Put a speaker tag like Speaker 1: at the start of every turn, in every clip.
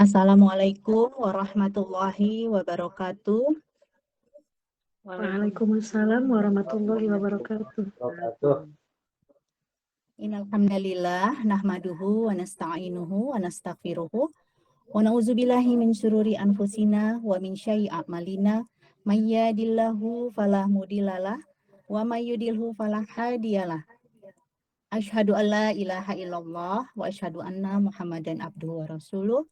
Speaker 1: Assalamualaikum warahmatullahi wabarakatuh.
Speaker 2: Waalaikumsalam warahmatullahi wabarakatuh.
Speaker 1: Innal hamdalillah nahmaduhu wa nasta'inuhu wa nastaghfiruhu wa na'udzubillahi min syururi anfusina wa min syai'i a'malina may yahdihillahu fala mudhillalah wa may yudhlilhu fala hadiyalah. Asyhadu an la ilaha illallah wa asyhadu anna Muhammadan abduhu wa rasuluh.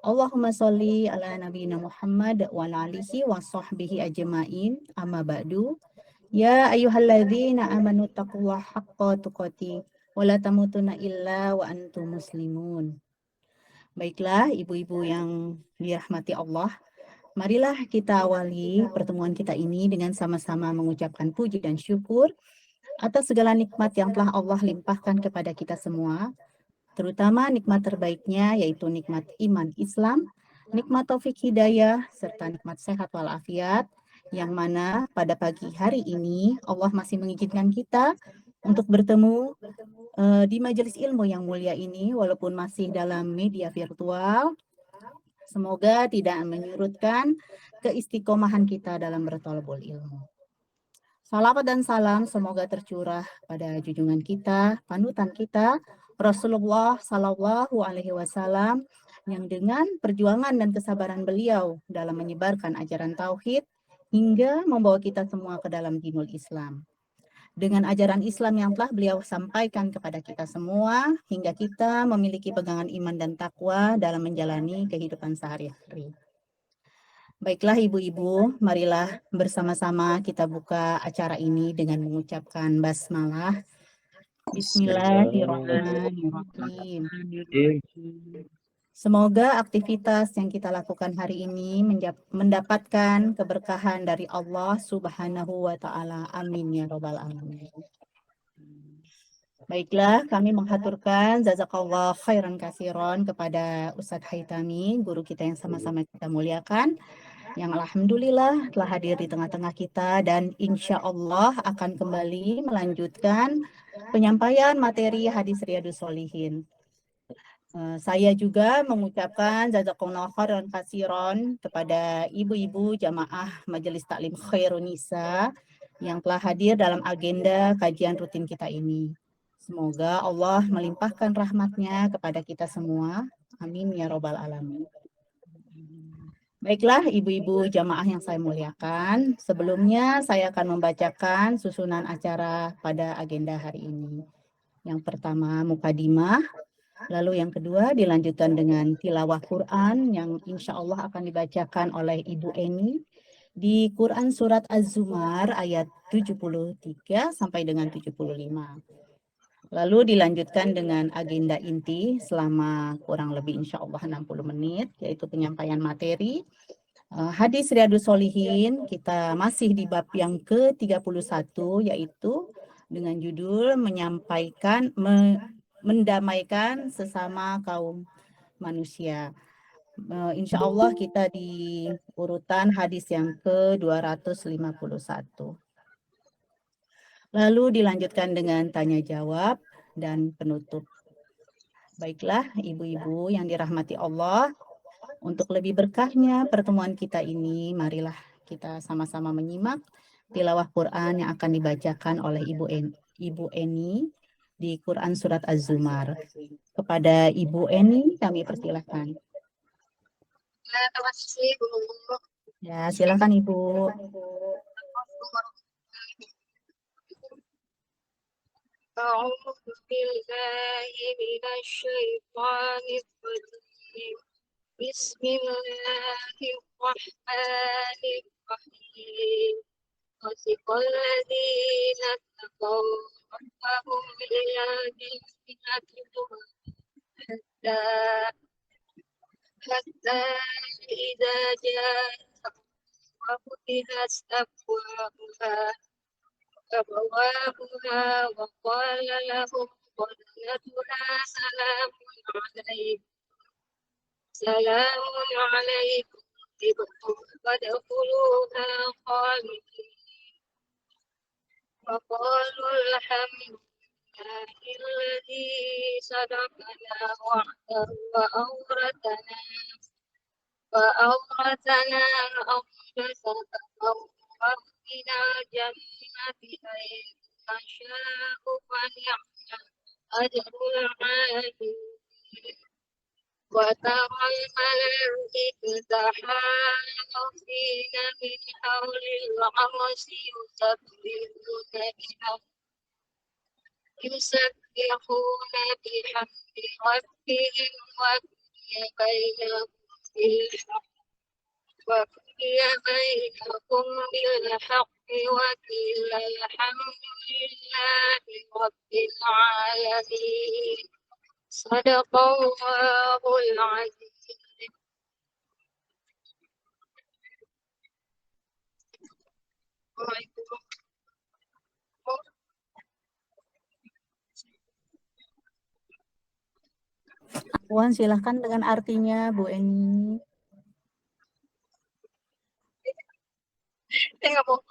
Speaker 1: Allahumma sholli ala nabiyina Muhammad wa ala alihi wa sahbihi ajma'in. Amma ba'du. Ya ayyuhalladzina amanu taqullaha haqqa tuqatih wa la tamutunna illa wa antum muslimun. Baiklah ibu-ibu yang dirahmati Allah, marilah kita awali pertemuan kita ini dengan sama-sama mengucapkan puji dan syukur atas segala nikmat yang telah Allah limpahkan kepada kita semua, terutama nikmat terbaiknya yaitu nikmat iman Islam, nikmat taufik hidayah, serta nikmat sehat walafiat, yang mana pada pagi hari ini Allah masih mengizinkan kita untuk bertemu di majelis ilmu yang mulia ini, walaupun masih dalam media virtual. Semoga tidak menyurutkan keistiqomahan kita dalam berthalabul ilmu. Salawat dan salam semoga tercurah pada junjungan kita, panutan kita, Rasulullah Sallallahu Alaihi Wasallam, yang dengan perjuangan dan kesabaran beliau dalam menyebarkan ajaran tauhid hingga membawa kita semua ke dalam dinul Islam. Dengan ajaran Islam yang telah beliau sampaikan kepada kita semua, hingga kita memiliki pegangan iman dan takwa dalam menjalani kehidupan sehari-hari. Baiklah ibu-ibu, marilah bersama-sama kita buka acara ini dengan mengucapkan basmalah. Bismillahirrahmanirrahim. Semoga aktivitas yang kita lakukan hari ini mendapatkan keberkahan dari Allah Subhanahu wa Ta'ala. Amin ya Rabbal Alamin. Baiklah, kami menghaturkan jazakallah khairan kasiron kepada Ustadz Haitami, guru kita yang sama-sama kita muliakan, yang alhamdulillah telah hadir di tengah-tengah kita dan insya Allah akan kembali melanjutkan penyampaian materi hadis Riyadus Sholihin. Saya juga mengucapkan jazakallahu khairan kasiron kepada ibu-ibu jamaah Majelis Taklim Khairun Nisa yang telah hadir dalam agenda kajian rutin kita ini. Semoga Allah melimpahkan rahmatnya kepada kita semua. Amin ya Rabbal Alamin. Baiklah ibu-ibu jamaah yang saya muliakan, sebelumnya saya akan membacakan susunan acara pada agenda hari ini. Yang pertama mukadimah, lalu yang kedua dilanjutkan dengan tilawah Quran yang insya Allah akan dibacakan oleh Ibu Eni di Quran Surat Az-Zumar ayat 73 sampai dengan 75. Lalu dilanjutkan dengan agenda inti selama kurang lebih insya Allah 60 menit, yaitu penyampaian materi. Hadis Riyadus Sholihin, kita masih di bab yang ke-31, yaitu dengan judul mendamaikan sesama kaum manusia. Insya Allah kita di urutan hadis yang ke-251. Lalu dilanjutkan dengan tanya jawab dan penutup. Baiklah ibu-ibu yang dirahmati Allah, untuk lebih berkahnya pertemuan kita ini, marilah kita sama-sama menyimak tilawah Quran yang akan dibacakan oleh Ibu Eni di Quran Surat Az-Zumar. Kepada Ibu Eni kami persilahkan.
Speaker 3: Terima kasih Bu.
Speaker 1: Ya, silakan Ibu.
Speaker 3: أعوذ بالله من الشيطان الرجيم بسم الله الرحمن الرحيم وسق الذين اتقوا ربهم إلى جنة حتى إذا جاء وفتحت أبوابها وقال لهم خزنتها سلام عليكم طبتم فادخلوها خالدين وقالوا الحمد لله الذي صدقنا وعده وأورثنا وأورثنا الأرض فبوأنا الجنة حيث نشاء فنعم أجر العاملين وترى الملائكة حافين من حول العرش يسبحون بحمد ربهم وقضي بينهم بالحق وقيل الحمد لله رب العالمين صدق الله العظيم.
Speaker 1: Wan, silahkan dengan artinya, Bu Eni.
Speaker 3: Saya nggak mau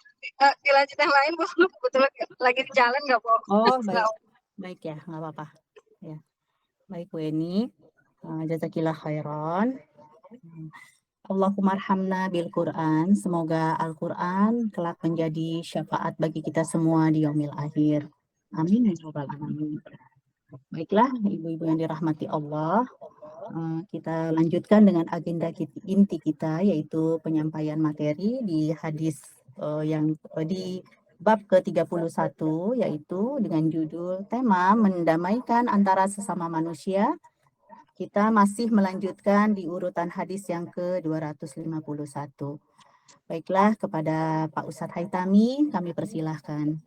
Speaker 3: dilanjut yang lain, Bu. Kebetulan lagi di jalan nggak, Bu?
Speaker 1: Oh, baik. Baik ya, nggak apa-apa. Ya. Baik, Bu Eni. Jazakillah khairan. Allahumma arhamna bil Quran. Semoga Al-Quran kelak menjadi syafaat bagi kita semua di yaumil akhir. Amin ya rabbal alamin. Baiklah, ibu-ibu yang dirahmati Allah, kita lanjutkan dengan agenda inti kita, yaitu penyampaian materi di hadis yang di bab ke-31, yaitu dengan judul tema mendamaikan antara sesama manusia. Kita masih melanjutkan di urutan hadis yang ke-251. Baiklah, kepada Pak Ustadz Haitami, kami persilahkan.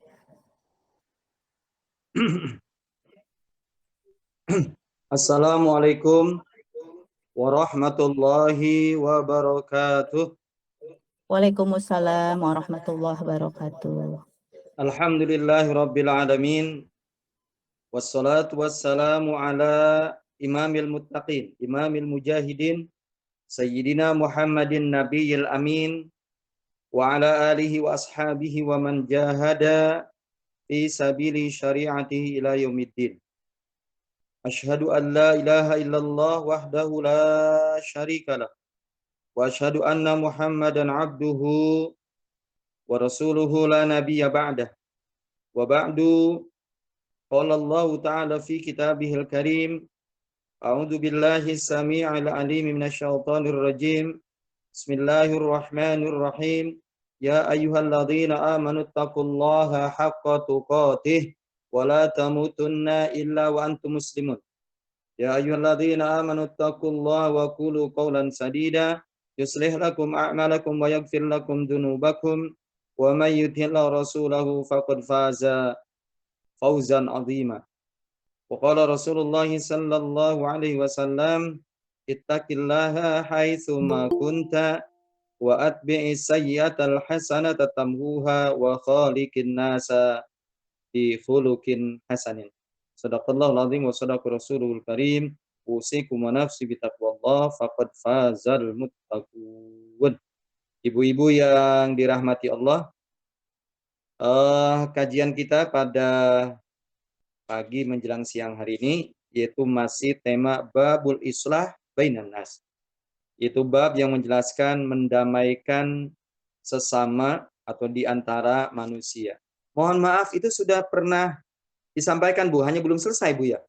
Speaker 4: Assalamualaikum warahmatullahi wabarakatuh.
Speaker 1: Waalaikumsalam warahmatullahi wabarakatuh.
Speaker 4: Alhamdulillahi rabbil alamin. Wassalatu wassalamu ala imamil muttaqin, imamil mujahidin, Sayyidina Muhammadin nabiyil amin, wa ala alihi wa ashabihi wa man jahada fi sabili syari'atihi ila yaumiddin. Asyhadu an la ilaha illallah wahdahu la syarikalah. Wa asyhadu anna Muhammadan abduhu wa rasuluhu la nabiyya ba'dah. Wa ba'du, qala Allah ta'ala fi kitabihil karim, a'udzu billahi samii'il 'aliim minasyaitonir rajim. Bismillahirrahmanirrahim. Ya ayyuhalladzina amanu taqullaha haqqa tuqatih wa la tamutunna illa wa antum muslimun. Ya ayyuhalladzina amanu taqullaha wa qulu qawlan sadida yuslih lakum a'malakum wa yaghfir lakum dzunubakum wa may yuti'illah rasulahu faqad faza fawzan 'azima. Wa qala Rasulullah sallallahu alaihi wasallam, ittaqillaha haitsu ma kunta wa atbi'is sayyi'atal hasanata tamhuha wa khaliqin nasa bi khuluqin hasanin. Shadaqallahul azim wa shadaqa rasulul karim. Usikum wa nafsi bitaqwallah faqad fazal muttaqun. Ibu-ibu yang dirahmati Allah, kajian kita pada pagi menjelang siang hari ini yaitu masih tema babul islah bainan nas. Itu bab yang menjelaskan mendamaikan sesama atau di antara manusia. Mohon maaf, itu sudah pernah disampaikan, Bu, hanya belum selesai, Bu, ya?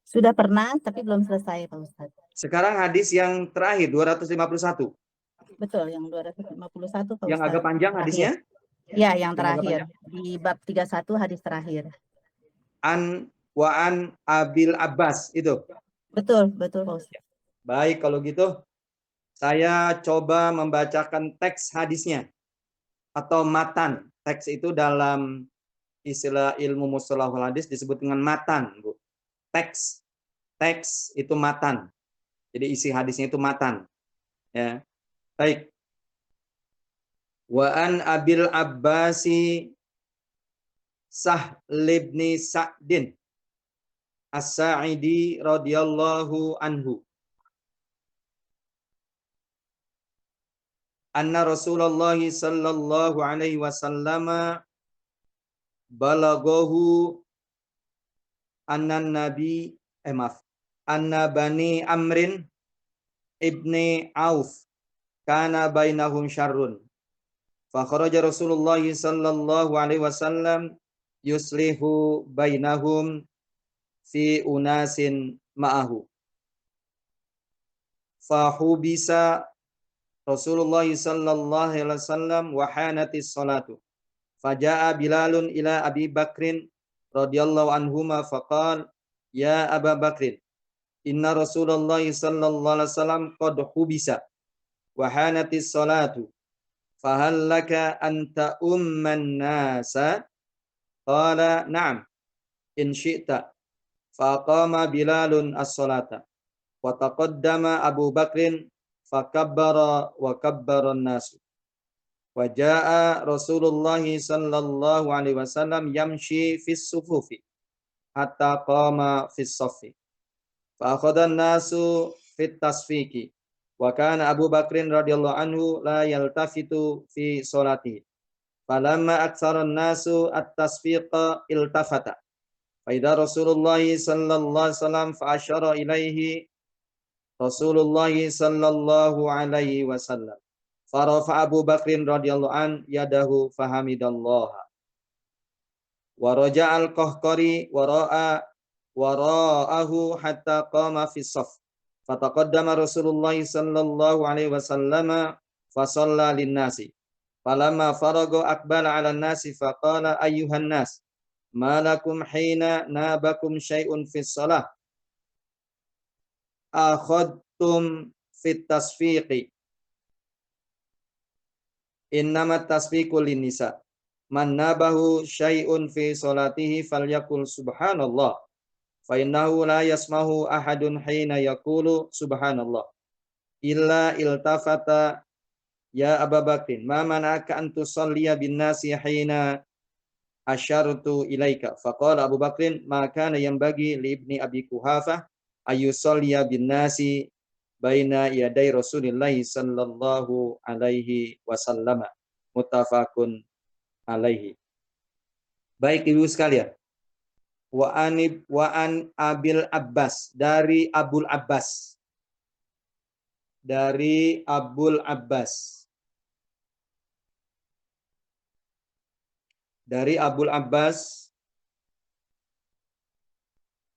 Speaker 1: Sudah pernah, tapi belum selesai, Pak Ustadz.
Speaker 4: Sekarang hadis yang terakhir, 251.
Speaker 1: Betul, yang 251, Pak
Speaker 4: Yang
Speaker 1: Ustadz.
Speaker 4: agak panjang hadisnya?
Speaker 1: Ya, yang terakhir. Di bab 31, hadis terakhir.
Speaker 4: An Abil Abbas, itu?
Speaker 1: Betul, Pak Ustadz.
Speaker 4: Baik, kalau gitu, saya coba membacakan teks hadisnya. Atau matan. Teks itu dalam istilah ilmu mustalahul hadis disebut dengan matan, Bu. Teks itu matan. Jadi isi hadisnya itu matan. Ya. Baik. Wa an Abil Abbasi Sahl ibn Sa'din As-Sa'idi radhiyallahu anhu. Anna Rasulullah sallallahu alaihi wasallam balaghahu anna bani amrin ibni Auf kana bainahum syarrun. Fa kharaja Rasulullah sallallahu alaihi wasallam yuslihu bainahum fi unasin ma'ahu. Fa hubisa Rasulullah sallallahu alaihi wasallam wa hanatis salatu. Faja'a Bilalun ila Abi Bakrin radhiyallahu anhuma faqala ya Aba Bakrin inna Rasulullah sallallahu alaihi wasallam qad hubisa wa hanatis salatu fahal laka anta umman nasa qala na'am in syi'ta faqama Bilalun as-salata wa taqaddama Abu Bakrin fakabbara wa kabbara an-nasu. Wa jaa Rasulullah sallallahu alaihi wasallam yamshi fis sufufi hatta qama fis saffi. Fa akhadha an-nasu fit tasfiqi wa kana Abu Bakrin radhiyallahu anhu la yaltafitu fi sholati. Falamma aktsara an-nasu at-tasfiqa iltafata. Fa idza Rasulullah sallallahu alaihi wasallam fa asyara ilaihi Rasulullah sallallahu alaihi wasallam. Farafa Abu Bakrin radhiyallahu an yadahu fahamidallaha. Wa raja'al qahqari wara'ahu hatta qama fi shaf. Fataqaddama Rasulullah sallallahu alaihi wasallam fa shalla lin-nasi. Falamma faraga aqbala 'ala an-nasi faqala ayyuhan nas ma lakum hina nabakum syai'un fi shalah akhadtum fit tasfiqi innamat tasfiqu lin-nisa man nabahu syai'un fi salatihi falyakul subhanallah fa innahu la yasmahu ahadun hina yaqulu subhanallah illa iltafata ya Abu Bakrin ma mana'aka an tusalliya bin nasi hina asyartu ilaika faqala Abu Bakrin ma kana yanbaghi li ibni Abi Quhafah ayusalliya bin nasi baina yaday Rasulillah sallallahu alaihi wasallam. Muttafaqun alaihi. Baik Ibu sekalian. Wa an Abil Abbas dari Abul Abbas. Dari Abul Abbas. Dari Abul Abbas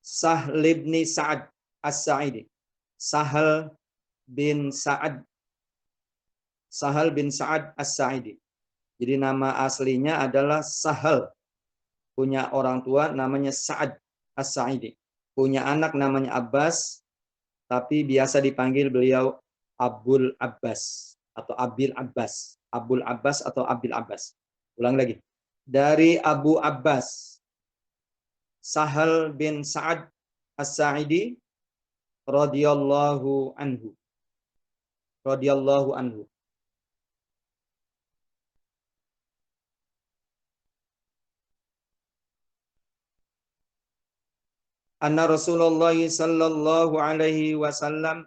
Speaker 4: Sahl bin Sa'ad As-Sa'idi. Sahal bin Sa'ad As-Sa'idi. Jadi nama aslinya adalah Sahal. Punya orang tua namanya Sa'ad As-Sa'idi. Punya anak namanya Abbas, tapi biasa dipanggil beliau Abul Abbas atau Abil Abbas. Abul Abbas atau Abil Abbas. Ulang lagi. Dari Abu Abbas Sahal bin Sa'ad As-Sa'idi radhiyallahu anhu. Radhiyallahu anhu. Anna Rasulullah sallallahu alaihi wasallam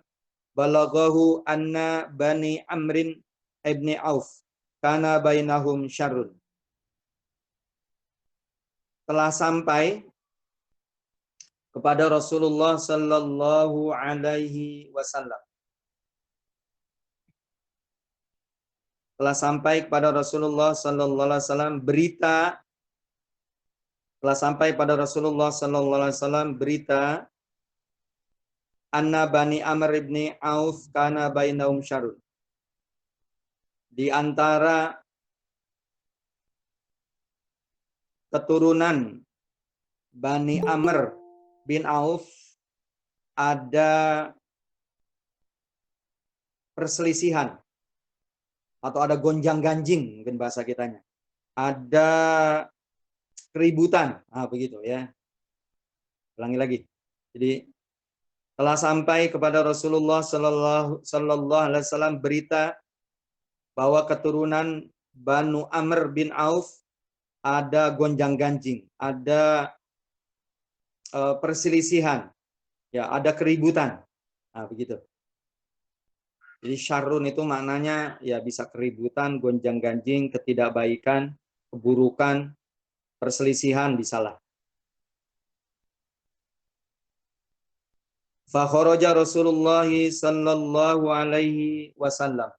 Speaker 4: balaghahu anna Bani Amrin ibni Auf kana bainahum syarrun. Telah sampai kepada Rasulullah sallallahu alaihi wasallam. Telah sampai kepada Rasulullah sallallahu alaihi wasallam berita anna Bani Amr ibni Auf kana bainahum syarrun. Di antara keturunan Bani Amr bin Auf ada perselisihan atau ada gonjang-ganjing mungkin bahasa kitanya. Ada keributan, begitu ya. Ulangi lagi. Jadi telah sampai kepada Rasulullah sallallahu alaihi wasallam berita bahwa keturunan Banu Amr bin Auf ada gonjang-ganjing, ada perselisihan, ya, ada keributan. Begitu. Jadi syarrun itu maknanya ya bisa keributan, gonjang-ganjing, ketidakbaikan, keburukan, perselisihan bisalah. Fa kharaja Rasulullah sallallahu alaihi wasallam.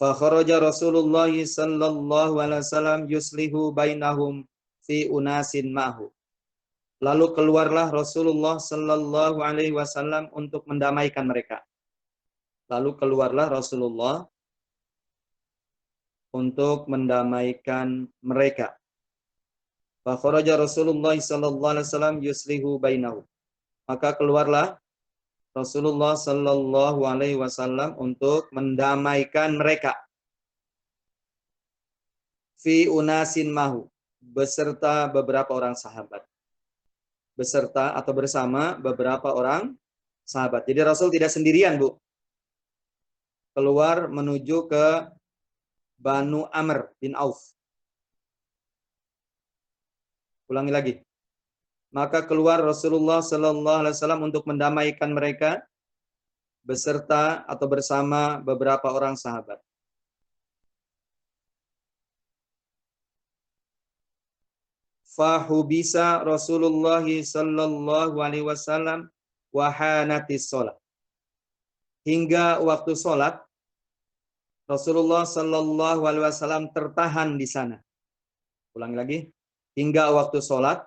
Speaker 4: Fa kharaja Rasulullah sallallahu alaihi wasallam yuslihu bainahum fi unasin ma'hu. Lalu keluarlah Rasulullah sallallahu alaihi wasallam untuk mendamaikan mereka. Lalu keluarlah Rasulullah untuk mendamaikan mereka. Fa kharaja Rasulullah sallallahu alaihi wasallam yuslihu bainahum. Maka keluarlah Rasulullah sallallahu alaihi wasallam untuk mendamaikan mereka. Fi unasin mahu, beserta beberapa orang sahabat. Beserta atau bersama beberapa orang sahabat. Jadi Rasul tidak sendirian, Bu. Keluar menuju ke Banu Amr bin Auf. Ulangi lagi. Maka keluar Rasulullah sallallahu alaihi wasallam untuk mendamaikan mereka beserta atau bersama beberapa orang sahabat. Fahubisa Rasulullah sallallahu alaihi wasallam wa hanatis shalah. Hingga waktu salat Rasulullah sallallahu alaihi wasallam tertahan di sana. Ulangi lagi. Hingga waktu salat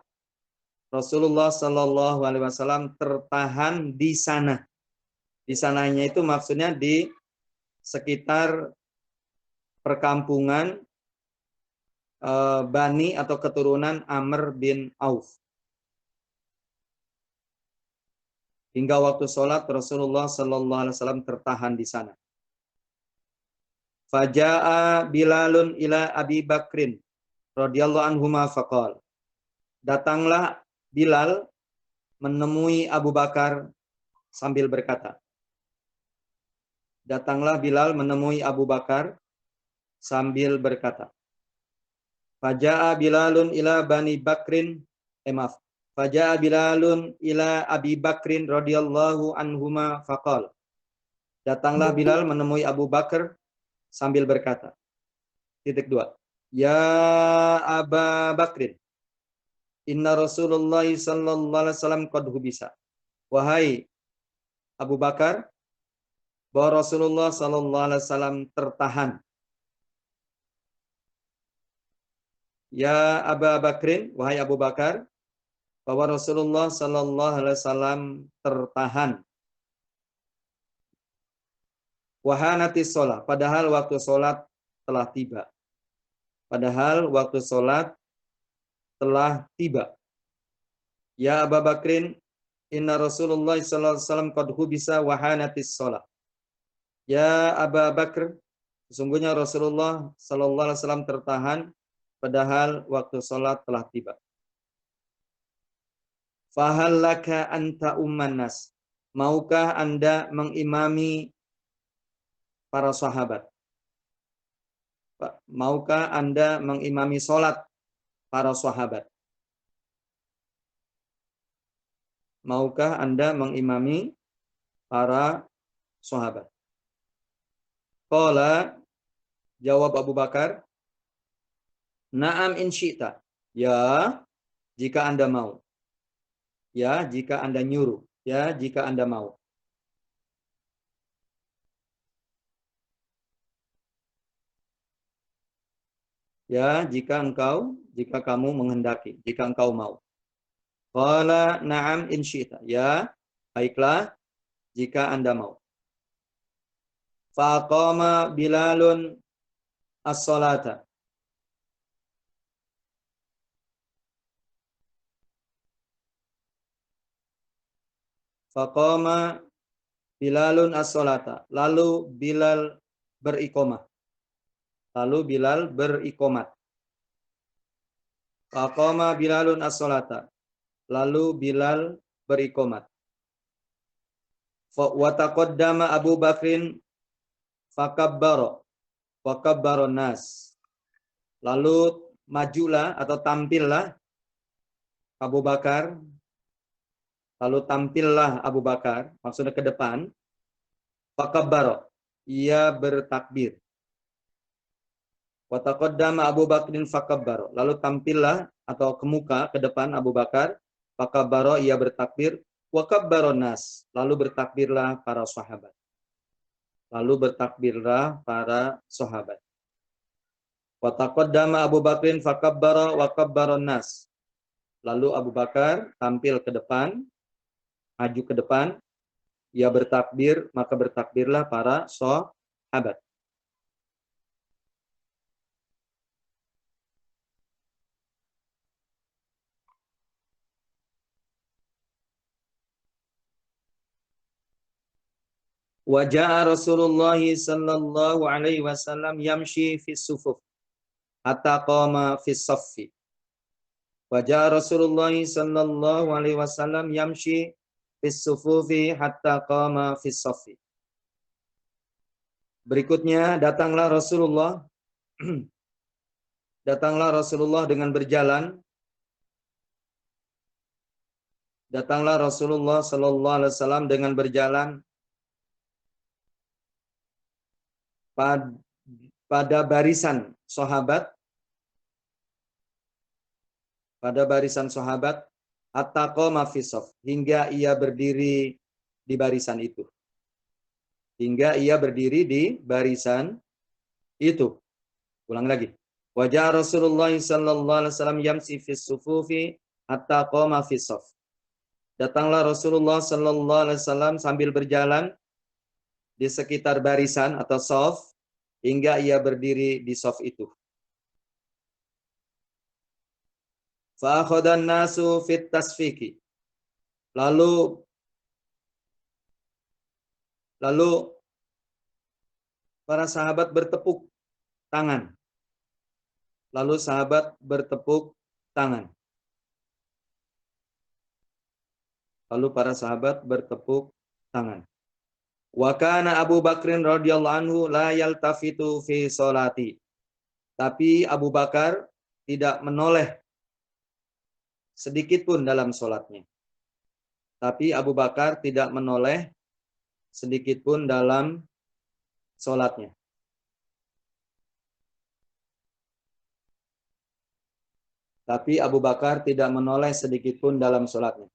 Speaker 4: Rasulullah sallallahu alaihi wasallam tertahan di sana. Di sananya itu maksudnya di sekitar perkampungan Bani atau keturunan Amr bin Auf. Hingga waktu sholat Rasulullah sallallahu alaihi wasallam tertahan di sana. Faja'a Bilalun ila Abi Bakrin radhiyallahu anhuma faqal. Datanglah Bilal menemui Abu Bakar sambil berkata. Datanglah Bilal menemui Abu Bakar sambil berkata. Faja'a Bilalun ila Bani Bakrin, maaf. Faja'a Bilalun ila Abi Bakrin radhiyallahu anhuma faqal. Datanglah Bilal menemui Abu Bakar sambil berkata. Titik 2. Ya Aba Bakrin, inna Rasulullah sallallahu alaihi wasallam qad hubisa. Wahai Abu Bakar, bahwa Rasulullah sallallahu alaihi wasallam tertahan. Ya Aba Bakrin, wahai Abu Bakar, bahwa Rasulullah sallallahu alaihi wasallam tertahan. Wahanatis sholat, padahal waktu sholat telah tiba. Padahal waktu sholat telah tiba. Ya Abu Bakrin, inna Rasulullah sallallahu alaihi wasallam qad hubisa wahanatis sholat. Ya Abu Bakr, sesungguhnya Rasulullah sallallahu alaihi wasallam tertahan padahal waktu sholat telah tiba. Fahal laka anta umman nas? Maukah Anda mengimami para sahabat? Maukah Anda mengimami sholat para sahabat? Maukah Anda mengimami para sahabat? Qala, jawab Abu Bakar, na'am in syi'ta. Ya, jika Anda mau. Ya, jika Anda nyuruh. Ya, jika Anda mau. Ya, jika kamu menghendaki, jika engkau mau. Qala na'am in syi'ta. Ya, baiklah, jika Anda mau. Faqama Bilalun as-salata. Faqama Bilalun as-salata. Lalu Bilal beriqamah. Faqama Bilalun as-salata. Lalu Bilal beriqamat. Wa taqaddama Abu Bakrin fakabbara nas. Lalu majulah atau tampillah Abu Bakar. Lalu tampillah Abu Bakar, maksudnya ke depan. Fakabbara, ia bertakbir. Wa taqaddama Abu Bakrin fakabbaro. Lalu tampillah atau ke muka, ke depan Abu Bakar. Fakabbaro, ia bertakbir. Wa kabbaron nas. Lalu bertakbirlah para sahabat. Lalu bertakbirlah para sahabat. Wa taqaddama Abu Bakrin fakabbaro wa kabbaron nas. Lalu Abu Bakar tampil ke depan, maju ke depan, ia bertakbir, maka bertakbirlah para sahabat. Wa jaa Rasulullah sallallahu alaihi wasallam yamshi fi sufuf hatta qama fi saffi. Wa jaa Rasulullah sallallahu alaihi wasallam yamshi fi sufufi hatta qama fi saffi. Berikutnya datanglah Rasulullah dengan berjalan. Datanglah Rasulullah sallallahu alaihi wasallam dengan berjalan pada barisan sahabat, hatta qama fi shaff, hingga ia berdiri di barisan itu. Hingga ia berdiri di barisan itu. Ulang lagi. Wajah Rasulullah sallallahu alaihi wasallam yamsi fi sufufi hatta qama fi shaff. Datanglah Rasulullah sallallahu alaihi wasallam sambil berjalan di sekitar barisan atau shaf hingga ia berdiri di shaf itu. Fa akhadhan nasu fit tasfiqi. Lalu para sahabat bertepuk tangan. Lalu sahabat bertepuk tangan. Lalu para sahabat bertepuk tangan. Wa kana Abu Bakrin radhiyallahu anhu la yaltafitu fi sholati. Tapi Abu Bakar tidak menoleh sedikit pun dalam sholatnya. Tapi Abu Bakar tidak menoleh sedikit pun dalam sholatnya. Tapi Abu Bakar tidak menoleh sedikit pun dalam sholatnya.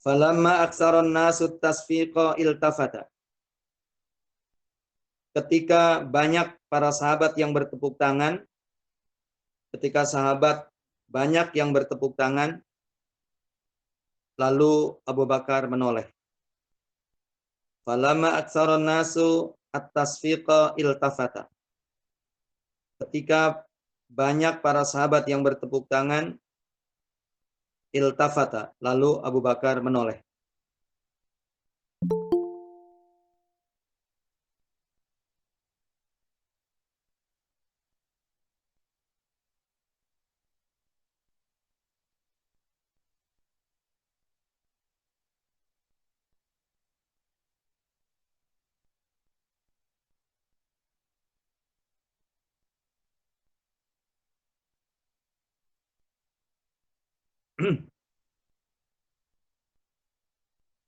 Speaker 4: Falamma aksaron nasut tasfiqa iltafata. Ketika banyak para sahabat yang bertepuk tangan, lalu Abu Bakar menoleh. Falamma aksaron nasu at-tasfiqa iltafata. Ketika banyak para sahabat yang bertepuk tangan, iltafata, lalu Abu Bakar menoleh.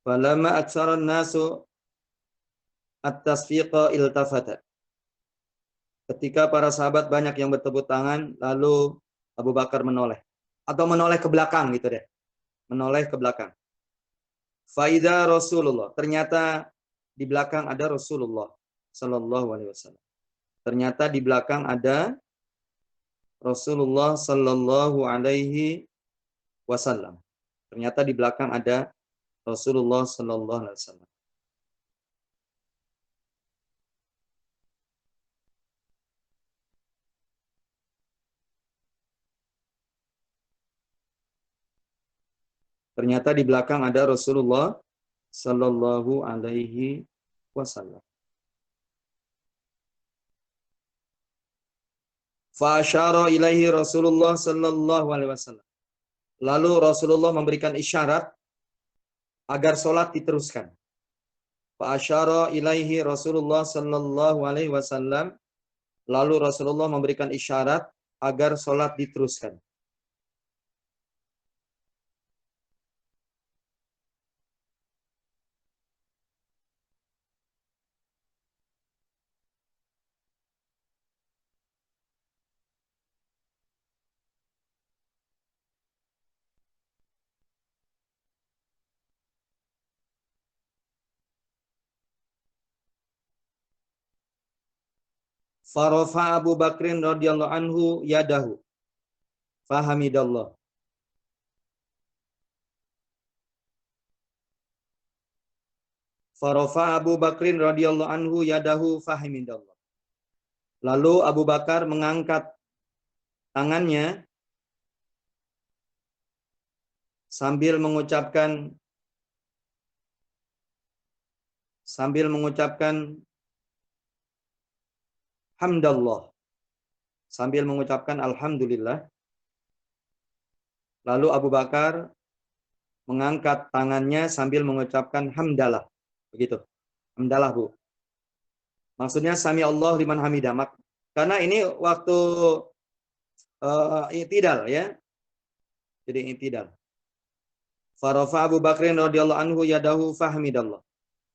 Speaker 4: Falamma aksaron nasu at-tasfiqa iltafata. Ketika para sahabat banyak yang bertepuk tangan, lalu Abu Bakar menoleh. Atau menoleh ke belakang gitu deh. Menoleh ke belakang. Faida Rasulullah. Ternyata di belakang ada Rasulullah sallallahu alaihi wasallam. Ternyata di belakang ada Rasulullah sallallahu alaihi wasallam. Ternyata di belakang ada Rasulullah sallallahu alaihi wasallam. Ternyata di belakang ada Rasulullah sallallahu alaihi wasallam. Fa asyara ilaihi Rasulullah sallallahu alaihi wasallam. Lalu Rasulullah memberikan isyarat agar sholat diteruskan. Fa asyara ilaihi Rasulullah sallallahu alaihi wasallam. Lalu Rasulullah memberikan isyarat agar sholat diteruskan. Farafa Abu Bakrin radhiyallahu anhu yadahu. Fahamidallah. Farafa Abu Bakrin radhiyallahu anhu yadahu fahamidallah. Lalu Abu Bakar mengangkat tangannya sambil mengucapkan hamdallah, sambil mengucapkan alhamdulillah. Lalu Abu Bakar mengangkat tangannya sambil mengucapkan hamdalah. Begitu. Hamdalah, Bu. Maksudnya sami Allah liman hamidah. Karena ini waktu i'tidal ya. Jadi i'tidal. Farafa Abu Bakrin radhiyallahu anhu yadahu fahmidallah.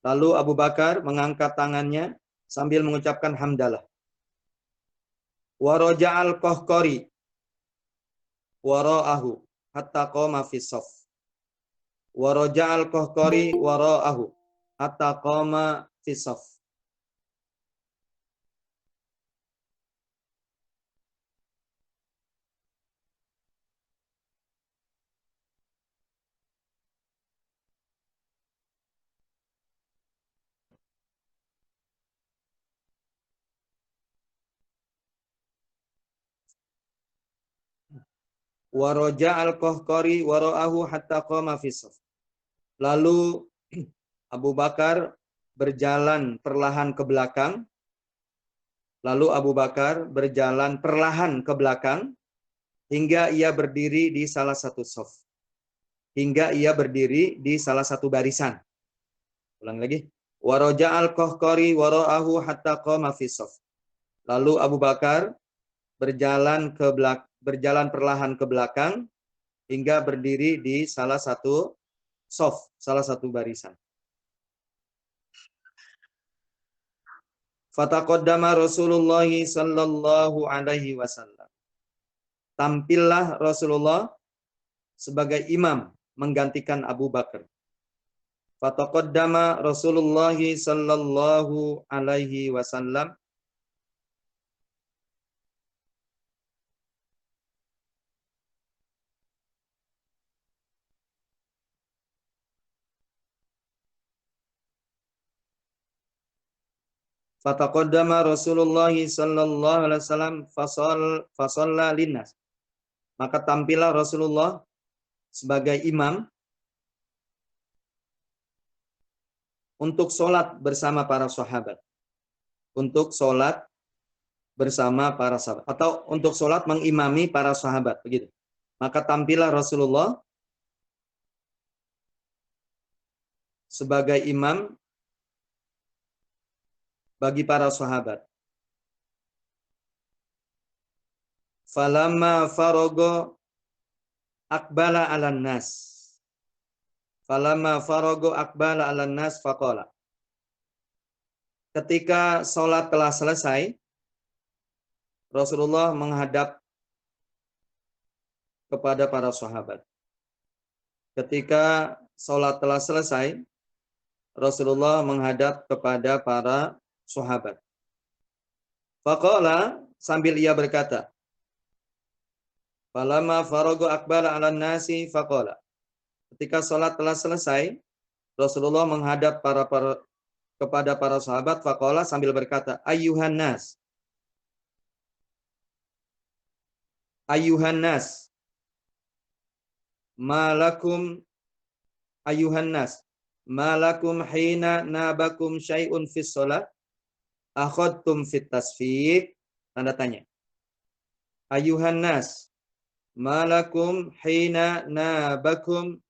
Speaker 4: Lalu Abu Bakar mengangkat tangannya sambil mengucapkan hamdalah. Wa raja'al qahqari wara'ahu hatta qama fi shaff. Wa raja'al qahqari wara'ahu hatta qama fi shaff. Wa raja'al qahqari wara'ahu hatta qama fi shaff. Lalu Abu Bakar berjalan perlahan ke belakang. Lalu Abu Bakar berjalan perlahan ke belakang hingga ia berdiri di salah satu shaf. Hingga ia berdiri di salah satu barisan. Ulang lagi. Wa raja'al qahqari wara'ahu hatta qama fi shaf. Lalu Abu Bakar berjalan perlahan ke belakang hingga berdiri di salah satu shaf, salah satu barisan. Fataqaddama Rasulullah sallallahu alaihi wasallam. Tampillah Rasulullah sebagai imam menggantikan Abu Bakar. Fataqaddama Rasulullah sallallahu alaihi wasallam. Fataqaddama Rasulullah sallallahu alaihi wasallam fasalla linnas. Maka tampillah Rasulullah sebagai imam untuk sholat bersama para sahabat. Untuk sholat bersama para sahabat. Atau untuk sholat mengimami para sahabat. Begitu. Maka tampillah Rasulullah sebagai imam bagi para sahabat. Falamma farago akbala 'alan nas. Falamma farago akbala 'alan nas faqala. Ketika salat telah selesai, Rasulullah menghadap kepada para sahabat. Ketika salat telah selesai, Rasulullah menghadap kepada para sahabat. Faqala, sambil ia berkata, falamma farago akbala 'alan nasi faqala. Ketika salat telah selesai, Rasulullah menghadap kepada para sahabat faqala sambil berkata, ayyuhan nas. Ayyuhan nas. Malakum ayyuhan nas. Malakum hina nabakum syai'un fis shalah akhadtum fit tasfiq. Tanda tanya. Ayyuhan nas. Malakum hina nabakum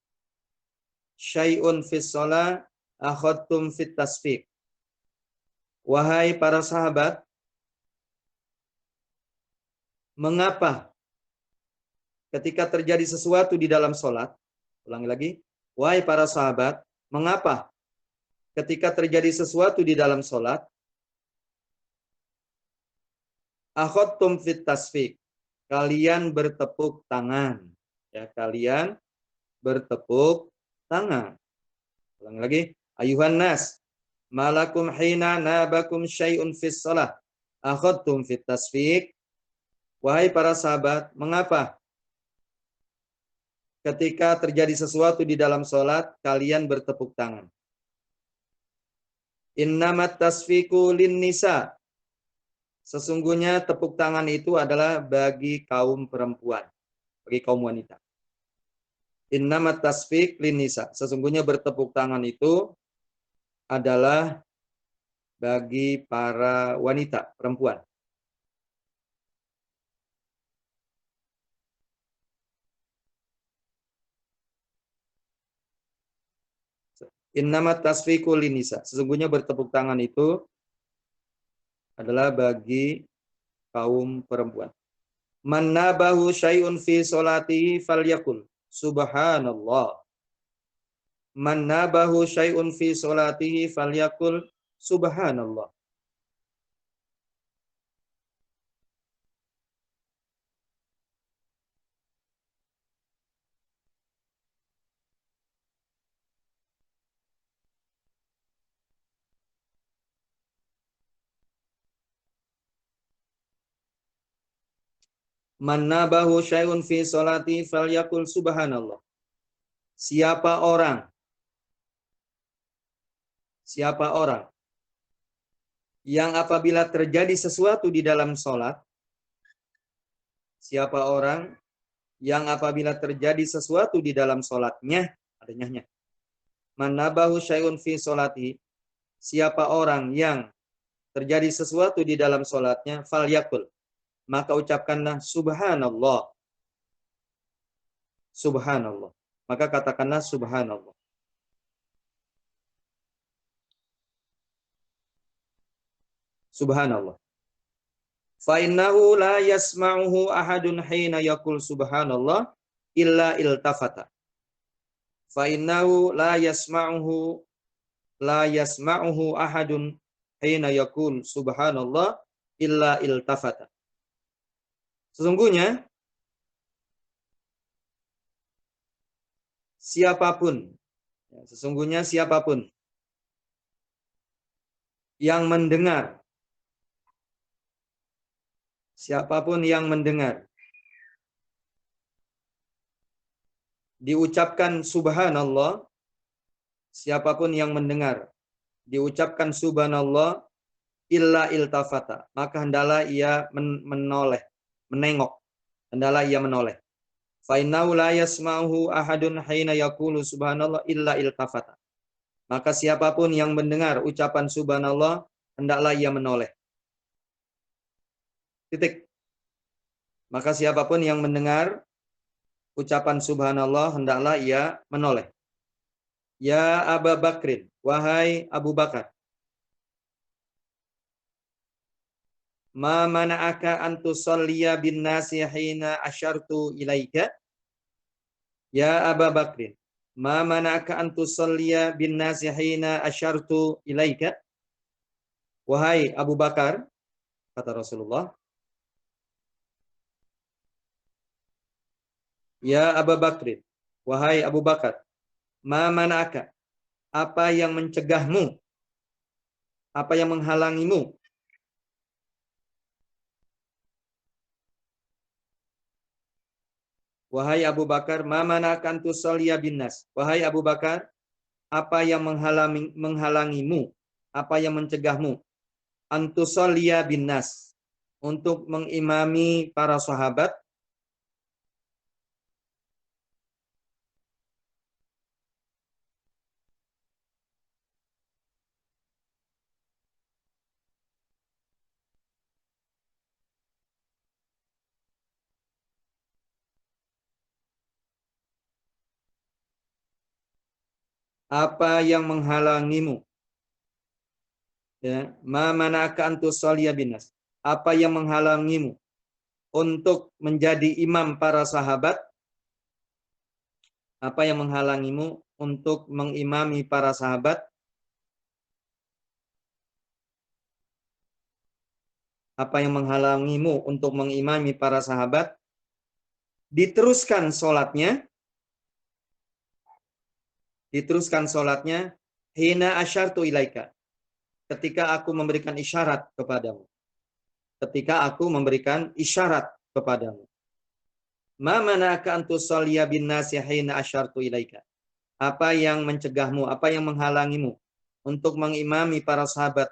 Speaker 4: syai'un fis shalah akhadtum fit tasfiq. Wahai para sahabat, mengapa ketika terjadi sesuatu di dalam salat, ulangi lagi, wahai para sahabat, mengapa ketika terjadi sesuatu di dalam salat, akhadtum fit tasfiq, kalian bertepuk tangan. Ya, kalian bertepuk tangan. Ulang lagi. Ayuhan nas, malakum hina nabakum syai'un fis shalah, akhadtum fit tasfiq. Wahai para sahabat, mengapa ketika terjadi sesuatu di dalam sholat, kalian bertepuk tangan? Innamat tasfiqu lin nisa. Sesungguhnya tepuk tangan itu adalah bagi kaum perempuan, bagi kaum wanita. Innamat tasfiq lin nisa. Sesungguhnya bertepuk tangan itu adalah bagi para wanita, perempuan. Innamat tasfiqu lin nisa. Sesungguhnya bertepuk tangan itu adalah bagi kaum perempuan. Man nabahu syai'un fi sholatihi falyakul subhanallah. Man nabahu syai'un fi sholatihi falyakul subhanallah. Man nabahu syai'un fi sholatihi falyakul subhanallah. Siapa orang yang apabila terjadi sesuatu di dalam sholat, siapa orang yang apabila terjadi sesuatu di dalam sholatnya, adanya, manabahu syai'un fi sholati, siapa orang yang terjadi sesuatu di dalam sholatnya, falyakul, maka ucapkanlah subhanallah. Subhanallah. Maka katakanlah subhanallah. Subhanallah. Fa innahu la yasma'uhu ahadun hina yaqul subhanallah illa iltafata. Fa innahu la yasma'uhu ahadun hina yaqul subhanallah illa iltafata. Sesungguhnya siapapun yang mendengar diucapkan subhanallah, siapapun yang mendengar diucapkan subhanallah illa iltafata, maka hendaklah ia menengok. Fa innahu la yasma'uhu ahadun hina yaqulu subhanallah illa iltafata. Maka siapapun yang mendengar ucapan subhanallah, hendaklah ia menoleh. Titik. Maka siapapun yang mendengar ucapan subhanallah, hendaklah ia menoleh. Ya Abu Bakrin, wahai Abu Bakar. Ma mana'aka an tusalliya bin nasi hina asyartu ilaika? Ya Abu Bakrin, ma mana'aka an tusalliya bin nasi hina asyartu ilaika? Wahai Abu Bakar, kata Rasulullah. Ya Abu Bakrin, wahai Abu Bakar, ma mana'aka, apa yang mencegahmu? Apa yang menghalangimu? Wahai Abu Bakar, ma mana'aka an tusalliya bin nas? Wahai Abu Bakar, apa yang menghalangimu? Apa yang mencegahmu? An tusalliya bin nas, untuk mengimami para sahabat. Apa yang menghalangimu? Ya, ma mana'aka an tusalliya bin nas? Apa yang menghalangimu untuk menjadi imam para sahabat? Apa yang menghalangimu untuk mengimami para sahabat? Apa yang menghalangimu untuk mengimami para sahabat? Diteruskan sholatnya. Hina asyartu ilaika. Ketika aku memberikan isyarat kepadamu. ketika aku memberikan isyarat kepadamu. Ma mana'aka an tusalliya bin nasi hina asyartu ilaika. Apa yang mencegahmu, apa yang menghalangimu untuk mengimami para sahabat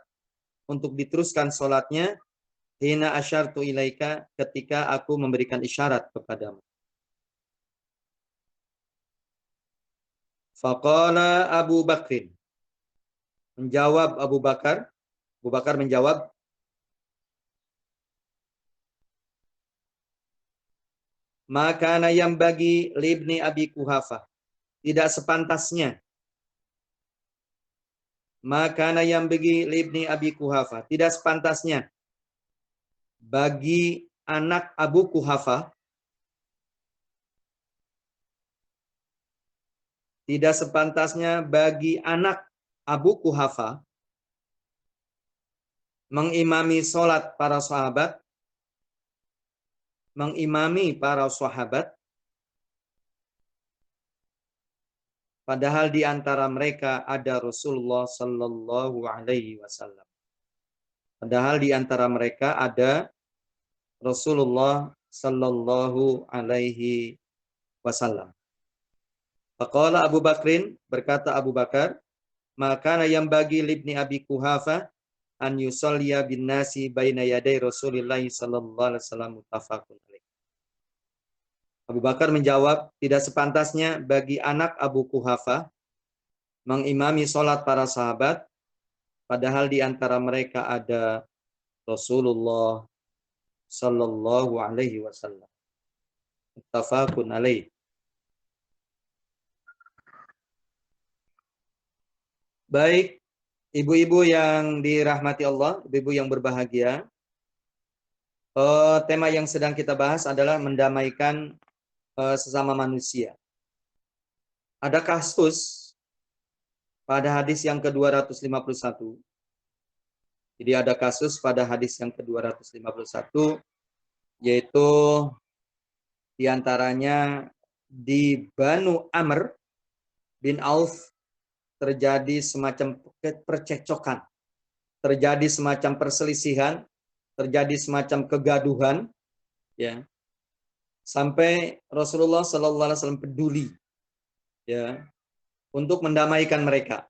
Speaker 4: untuk diteruskan salatnya hina asyartu ilaika, ketika aku memberikan isyarat kepadamu. Faqala Abu Bakrin. Menjawab Abu Bakar. Abu Bakar menjawab, maka yang bagi libni Abi Kuhafah. Tidak sepantasnya. Maka yang bagi libni Abi Kuhafah. Tidak sepantasnya bagi anak Abu Kuhafah. Tidak sepantasnya bagi anak Abu Kuhafah mengimami sholat para sahabat, padahal di antara mereka ada Rasulullah sallallahu alaihi wasallam. Padahal di antara mereka ada Rasulullah sallallahu alaihi wasallam. Faqala Abu Bakrin, berkata Abu Bakar, maka yang bagi libni Abi Kuhafah an yusalliya bin nasi baina yaday Rasulillah sallallahu alaihi wasallam, muttafaqun alaih. Abu Bakar menjawab, tidak sepantasnya bagi anak Abu Kuhafah mengimami sholat para sahabat, padahal di antara mereka ada Rasulullah sallallahu alaihi wasallam. Muttafaqun alaih. Baik, ibu-ibu yang dirahmati Allah, ibu-ibu yang berbahagia, tema yang sedang kita bahas adalah mendamaikan sesama manusia. Ada kasus pada hadis yang ke-251. Jadi ada kasus pada hadis yang ke-251, yaitu diantaranya di Banu Amr bin Auf terjadi semacam percekcokan, terjadi semacam perselisihan, terjadi semacam kegaduhan, ya, sampai Rasulullah Sallallahu Alaihi Wasallam peduli, ya, untuk mendamaikan mereka.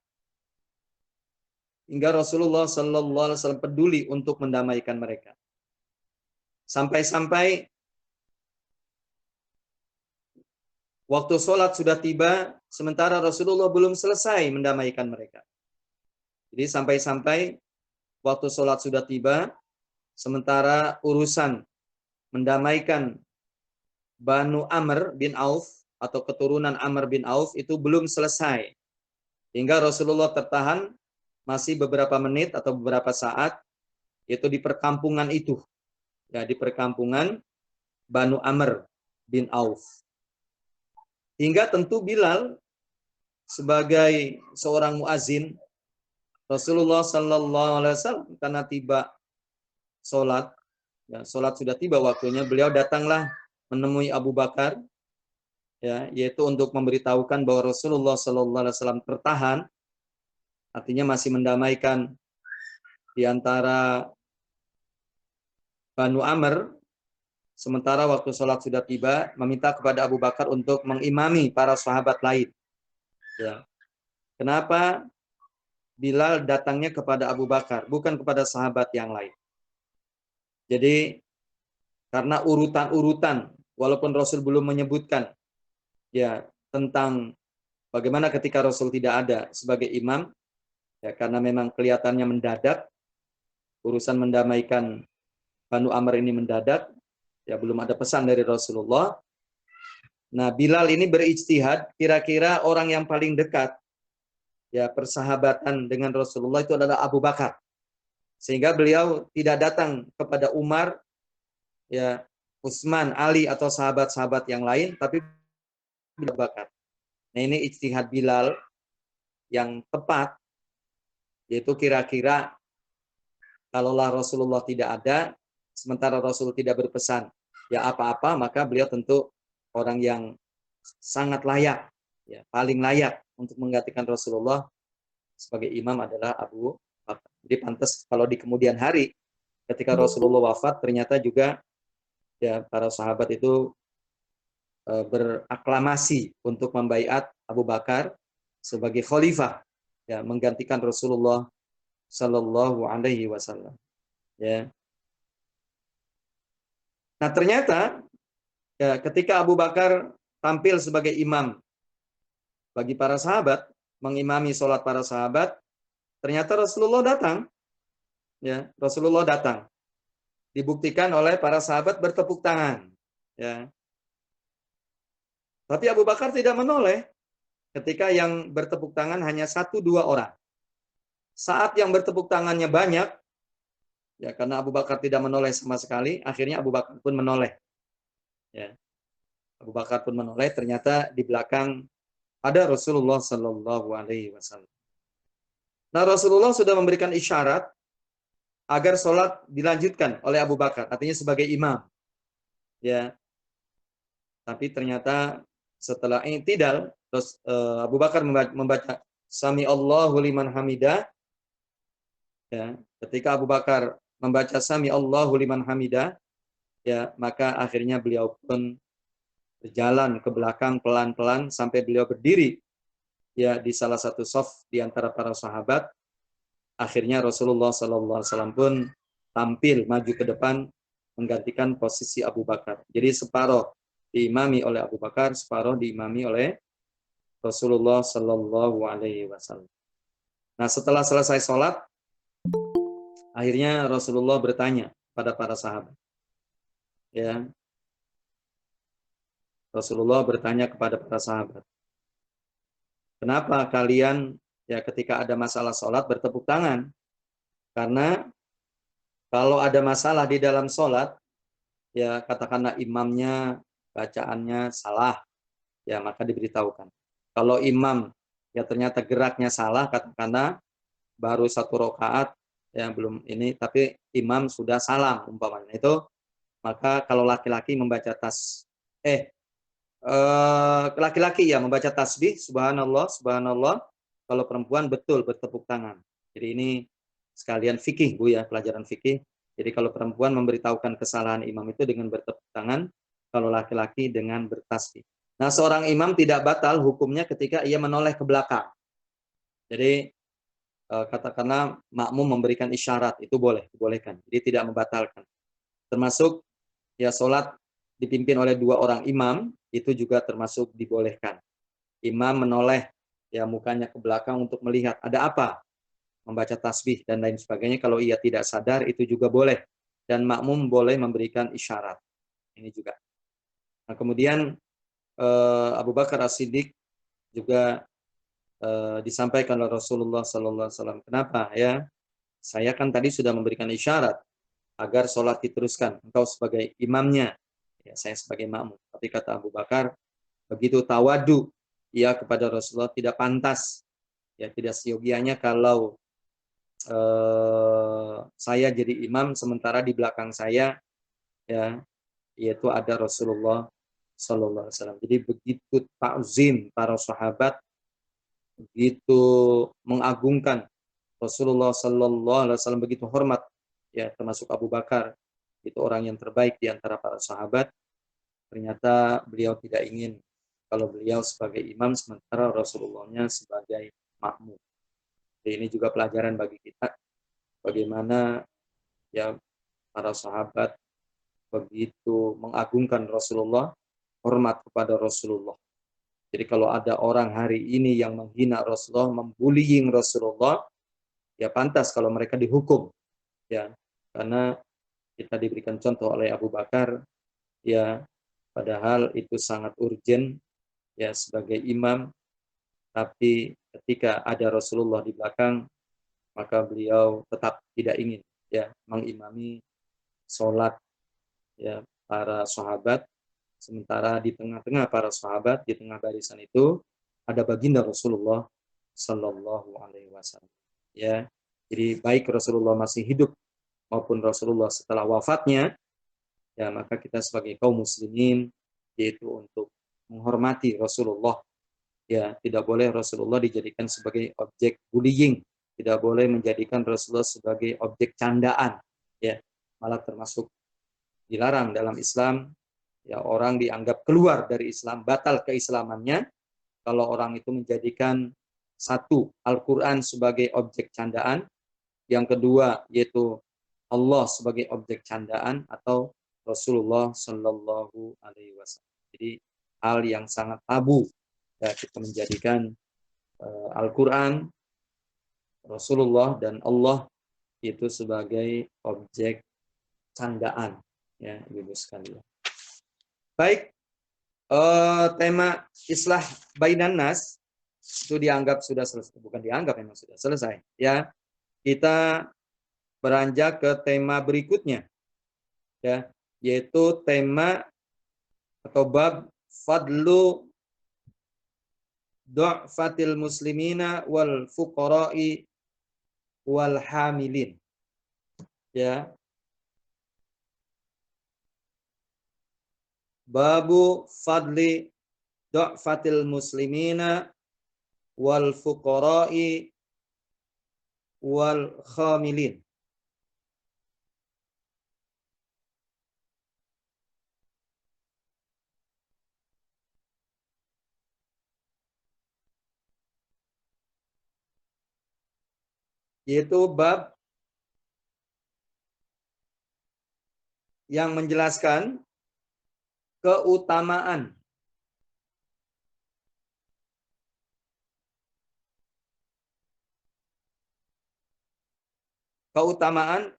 Speaker 4: Hingga Rasulullah Sallallahu Alaihi Wasallam peduli untuk mendamaikan mereka. Sampai-sampai waktu sholat sudah tiba, sementara Rasulullah belum selesai mendamaikan mereka. Jadi sampai-sampai waktu sholat sudah tiba, sementara urusan mendamaikan Banu Amr bin Auf atau keturunan Amr bin Auf itu belum selesai. Hingga Rasulullah tertahan masih beberapa menit atau beberapa saat, yaitu di perkampungan itu. Ya, di perkampungan Banu Amr bin Auf. Hingga tentu Bilal sebagai seorang muazin, Rasulullah Sallallahu Alaihi Wasallam karena tiba sholat, ya, sholat sudah tiba waktunya, beliau datanglah menemui Abu Bakar, ya, yaitu untuk memberitahukan bahwa Rasulullah Sallallahu Alaihi Wasallam tertahan, artinya masih mendamaikan di antara Banu Amr. Sementara waktu sholat sudah tiba, meminta kepada Abu Bakar untuk mengimami para sahabat lain. Ya. Kenapa Bilal datangnya kepada Abu Bakar, bukan kepada sahabat yang lain? Jadi karena urutan-urutan, walaupun Rasul belum menyebutkan, ya, tentang bagaimana ketika Rasul tidak ada sebagai imam, ya, karena memang kelihatannya mendadak, urusan mendamaikan Banu Amr ini mendadak. Ya, belum ada pesan dari Rasulullah. Nah, Bilal ini berijtihad, kira-kira orang yang paling dekat, ya, persahabatan dengan Rasulullah itu adalah Abu Bakar. Sehingga beliau tidak datang kepada Umar, ya, Utsman, Ali atau sahabat-sahabat yang lain, tapi Abu Bakar. Nah, ini ijtihad Bilal yang tepat, yaitu kira-kira kalaulah Rasulullah tidak ada, sementara Rasul tidak berpesan ya apa-apa, maka beliau tentu orang yang sangat layak, ya, paling layak untuk menggantikan Rasulullah sebagai imam adalah Abu Bakar. Jadi pantas kalau di kemudian hari ketika Rasulullah wafat ternyata juga ya para sahabat itu beraklamasi untuk membaiat Abu Bakar sebagai khalifah, ya, menggantikan Rasulullah Shallallahu Alaihi Wasallam. Ya. Nah ternyata ya, ketika Abu Bakar tampil sebagai imam bagi para sahabat, mengimami sholat para sahabat, ternyata Rasulullah datang. Ya, Rasulullah datang. Dibuktikan oleh para sahabat bertepuk tangan. Ya. Tapi Abu Bakar tidak menoleh ketika yang bertepuk tangan hanya 1-2 orang. Saat yang bertepuk tangannya banyak, ya karena Abu Bakar tidak menoleh sama sekali, akhirnya Abu Bakar pun menoleh. Ya. Abu Bakar pun menoleh, ternyata di belakang ada Rasulullah Shallallahu Alaihi Wasallam. Nah Rasulullah sudah memberikan isyarat agar sholat dilanjutkan oleh Abu Bakar, artinya sebagai imam. Ya. Tapi ternyata setelah i'tidal, terus Abu Bakar membaca Sami Allahu liman hamidah. Ya, ketika Abu Bakar membaca Sami Allahu liman hamidah, ya, maka akhirnya beliau pun berjalan ke belakang pelan-pelan sampai beliau berdiri ya di salah satu shaf di antara para sahabat. Akhirnya Rasulullah SAW pun tampil maju ke depan menggantikan posisi Abu Bakar. Jadi separuh diimami oleh Abu Bakar, separuh diimami oleh Rasulullah Shallallahu Alaihi Wasallam. Nah setelah selesai sholat, akhirnya Rasulullah bertanya pada para sahabat. Ya, Rasulullah bertanya kepada para sahabat, kenapa kalian ya ketika ada masalah sholat bertepuk tangan? Karena kalau ada masalah di dalam sholat, ya katakanlah imamnya bacaannya salah, ya maka diberitahukan. Kalau imam ya ternyata geraknya salah, katakanlah baru 1 rakaat yang belum ini, tapi imam sudah salam umpamanya itu, maka kalau laki-laki membaca laki-laki ya membaca tasbih subhanallah subhanallah, kalau perempuan betul bertepuk tangan. Jadi ini sekalian fikih Bu ya, pelajaran fikih. Jadi kalau perempuan memberitahukan kesalahan imam itu dengan bertepuk tangan, kalau laki-laki dengan bertasbih. Nah, seorang imam tidak batal hukumnya ketika ia menoleh ke belakang. Jadi katakanlah makmum memberikan isyarat, itu dibolehkan. Jadi tidak membatalkan. Termasuk ya sholat dipimpin oleh 2 orang imam, itu juga termasuk dibolehkan. Imam menoleh ya mukanya ke belakang untuk melihat ada apa, membaca tasbih dan lain sebagainya. Kalau ia tidak sadar itu juga boleh. Dan makmum boleh memberikan isyarat. Ini juga. Nah, kemudian Abu Bakar As-Siddiq juga disampaikan oleh Rasulullah SAW. Kenapa ya? Saya kan tadi sudah memberikan isyarat agar sholat diteruskan. Engkau sebagai imamnya, ya saya sebagai makmum. Tapi kata Abu Bakar, begitu tawadu ia kepada Rasulullah, tidak pantas, ya tidak seyogianya kalau saya jadi imam sementara di belakang saya ya yaitu ada Rasulullah SAW. Jadi begitu takzim para sahabat, begitu mengagungkan Rasulullah SAW, begitu hormat ya, termasuk Abu Bakar itu orang yang terbaik di antara para sahabat. Ternyata beliau tidak ingin kalau beliau sebagai imam sementara Rasulullahnya sebagai makmum. Jadi ini juga pelajaran bagi kita bagaimana ya para sahabat begitu mengagungkan Rasulullah, hormat kepada Rasulullah. Jadi kalau ada orang hari ini yang menghina Rasulullah, membullying Rasulullah, ya pantas kalau mereka dihukum. Ya, karena kita diberikan contoh oleh Abu Bakar, ya padahal itu sangat urgent ya sebagai imam, tapi ketika ada Rasulullah di belakang, maka beliau tetap tidak ingin ya mengimami sholat ya para sahabat, sementara di tengah-tengah para sahabat, di tengah barisan itu ada baginda Rasulullah Sallallahu Alaihi Wasallam. Ya, jadi baik Rasulullah masih hidup maupun Rasulullah setelah wafatnya, ya maka kita sebagai kaum muslimin yaitu untuk menghormati Rasulullah. Ya, tidak boleh Rasulullah dijadikan sebagai objek bullying, tidak boleh menjadikan Rasulullah sebagai objek candaan. Ya, malah termasuk dilarang dalam Islam. Ya, orang dianggap keluar dari Islam, batal keislamannya kalau orang itu menjadikan satu, Al-Quran sebagai objek candaan, yang kedua yaitu Allah sebagai objek candaan, atau Rasulullah Shallallahu Alaihi Wasallam. Jadi hal yang sangat tabu ya, kita menjadikan Al-Quran, Rasulullah dan Allah itu sebagai objek candaan, ya ibu sekalian. Baik, tema islah bainan nas itu dianggap sudah selesai, bukan dianggap, memang sudah selesai. Ya, kita beranjak ke tema berikutnya, ya, yaitu tema atau bab fadlu du'fatil muslimina wal fuqara'i wal hamilin. Ya. Babu fadli du'fatil muslimina wal fuqara'i wal khamilin. Yaitu bab yang menjelaskan keutamaan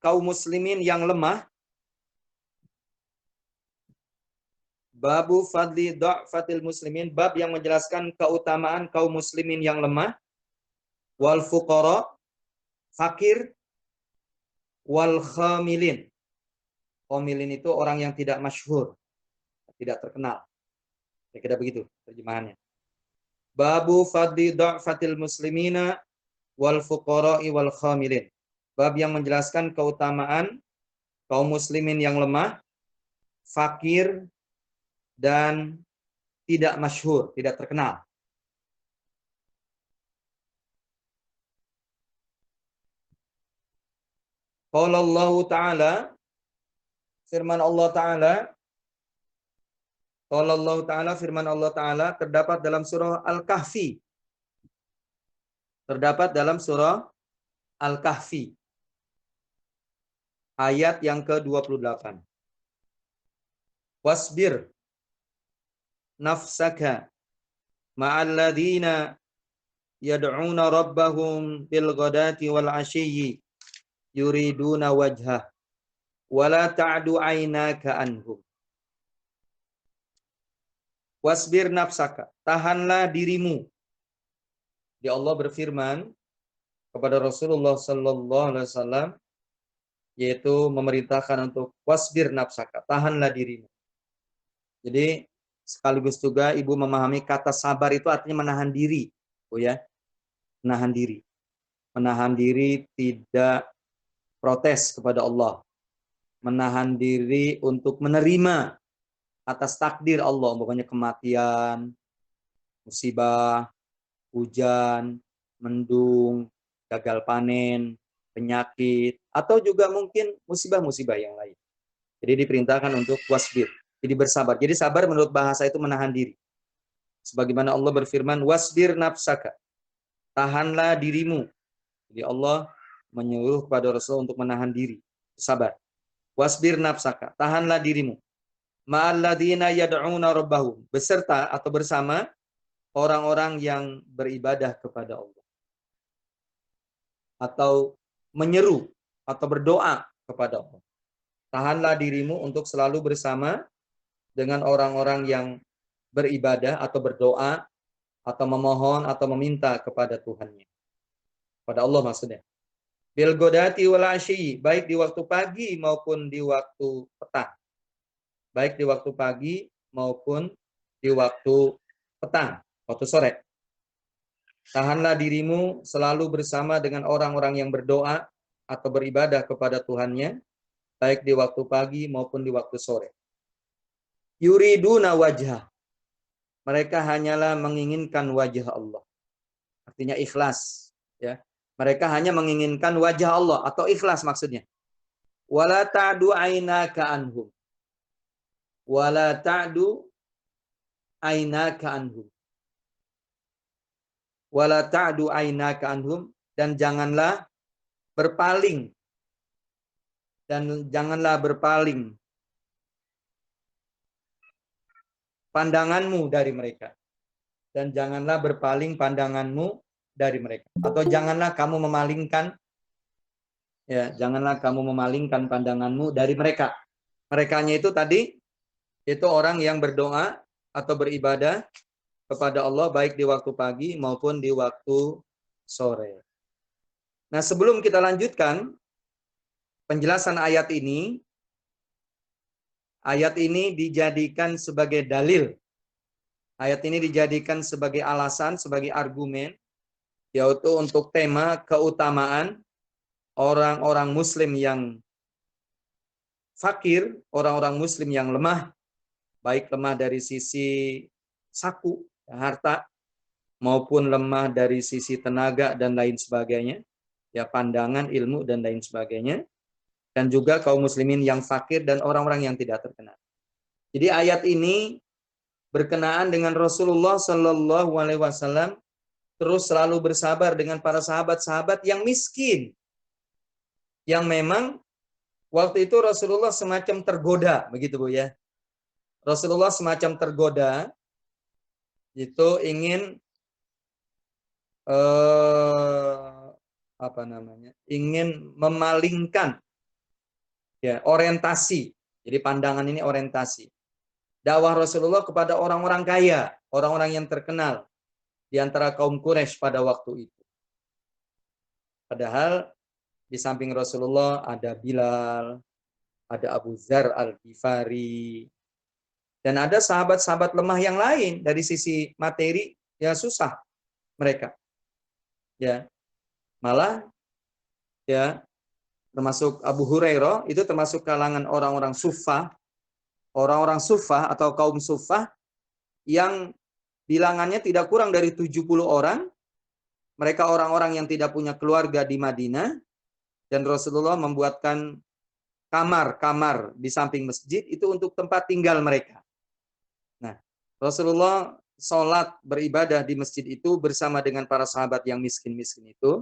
Speaker 4: kaum muslimin yang lemah. Babu fadli du'fatil muslimin, bab yang menjelaskan keutamaan kaum muslimin yang lemah, wal fuqara, fakir, wal khamilin. Khamilin itu orang yang tidak masyhur, tidak terkenal. Kira-kira begitu terjemahannya. Babu fadli du'fatil muslimina wal fuqara'i wal khamilin. Bab yang menjelaskan keutamaan kaum muslimin yang lemah, fakir, dan tidak masyhur, tidak terkenal. Qala Allah Ta'ala, firman Allah Ta'ala, qala Allah Ta'ala, firman Allah Ta'ala terdapat dalam surah Al-Kahfi. Terdapat dalam surah Al-Kahfi. Ayat yang ke-28. Wasbir nafsaka ma'alladhina yad'una rabbahum bil ghadati wal 'ashiyyi yuriduna wajhah wala ta'du 'ainaka anhum. Wasbir nafsaka, tahanlah dirimu. Di Allah berfirman kepada Rasulullah sallallahu alaihi wasallam, yaitu memerintahkan untuk wasbir nafsaka, tahanlah dirimu. Jadi sekaligus juga ibu memahami kata sabar itu artinya menahan diri. Oh ya, menahan diri. Menahan diri tidak protes kepada Allah. Menahan diri untuk menerima atas takdir Allah, pokoknya kematian, musibah, hujan, mendung, gagal panen, penyakit, atau juga mungkin musibah-musibah yang lain. Jadi diperintahkan untuk wasbir. Jadi bersabar. Jadi sabar menurut bahasa itu menahan diri. Sebagaimana Allah berfirman, wasbir nafsaka. Tahanlah dirimu. Jadi Allah menyuruh kepada Rasul untuk menahan diri. Sabar. Wasbir nafsaka. Tahanlah dirimu. Ma'alladina yad'una rabbahum. Beserta atau bersama orang-orang yang beribadah kepada Allah. Atau menyeru atau berdoa kepada Allah. Tahanlah dirimu untuk selalu bersama dengan orang-orang yang beribadah atau berdoa atau memohon atau meminta kepada Tuhannya. Pada Allah maksudnya. Bil ghadati wal 'ashyi, baik di waktu pagi maupun di waktu petang. Baik di waktu pagi maupun di waktu petang, waktu sore. Tahanlah dirimu selalu bersama dengan orang-orang yang berdoa atau beribadah kepada Tuhannya, baik di waktu pagi maupun di waktu sore. Yuriduna wajhah. Mereka hanyalah menginginkan wajah Allah. Artinya ikhlas. Ya. Mereka hanya menginginkan wajah Allah atau ikhlas maksudnya. Wala ta'du ainaka anhum. Wala ta'du ainaka anhum. Wala ta'du ainaka anhum. Dan janganlah berpaling. Dan janganlah berpaling pandanganmu dari mereka. Dan janganlah berpaling pandanganmu dari mereka. Atau janganlah kamu memalingkan, ya, janganlah kamu memalingkan pandanganmu dari mereka. Merekanya itu tadi, itu orang yang berdoa atau beribadah kepada Allah baik di waktu pagi maupun di waktu sore. Nah, sebelum kita lanjutkan penjelasan ayat ini dijadikan sebagai dalil. Ayat ini dijadikan sebagai alasan, sebagai argumen, yaitu untuk tema keutamaan orang-orang muslim yang fakir, orang-orang muslim yang lemah, baik lemah dari sisi saku, harta, maupun lemah dari sisi tenaga dan lain sebagainya, ya, pandangan, ilmu, dan lain sebagainya, dan juga kaum muslimin yang fakir dan orang-orang yang tidak terkenal. Jadi ayat ini berkenaan dengan Rasulullah Shallallahu Alaihi Wasallam terus selalu bersabar dengan para sahabat-sahabat yang miskin, yang memang waktu itu Rasulullah semacam tergoda, begitu Bu ya. Rasulullah semacam tergoda, itu ingin ingin memalingkan, ya, orientasi. Jadi pandangan ini orientasi. Dakwah Rasulullah kepada orang-orang kaya, orang-orang yang terkenal di antara kaum Quraisy pada waktu itu. Padahal di samping Rasulullah ada Bilal, ada Abu Dzar Al-Ghifari, dan ada sahabat-sahabat lemah yang lain dari sisi materi, ya, susah mereka. Ya, malah, ya, termasuk Abu Hurairah itu termasuk kalangan orang-orang sufah atau kaum sufah yang bilangannya tidak kurang dari 70 orang. Mereka orang-orang yang tidak punya keluarga di Madinah, dan Rasulullah membuatkan kamar-kamar di samping masjid itu untuk tempat tinggal mereka. Nah, Rasulullah sholat beribadah di masjid itu bersama dengan para sahabat yang miskin-miskin itu,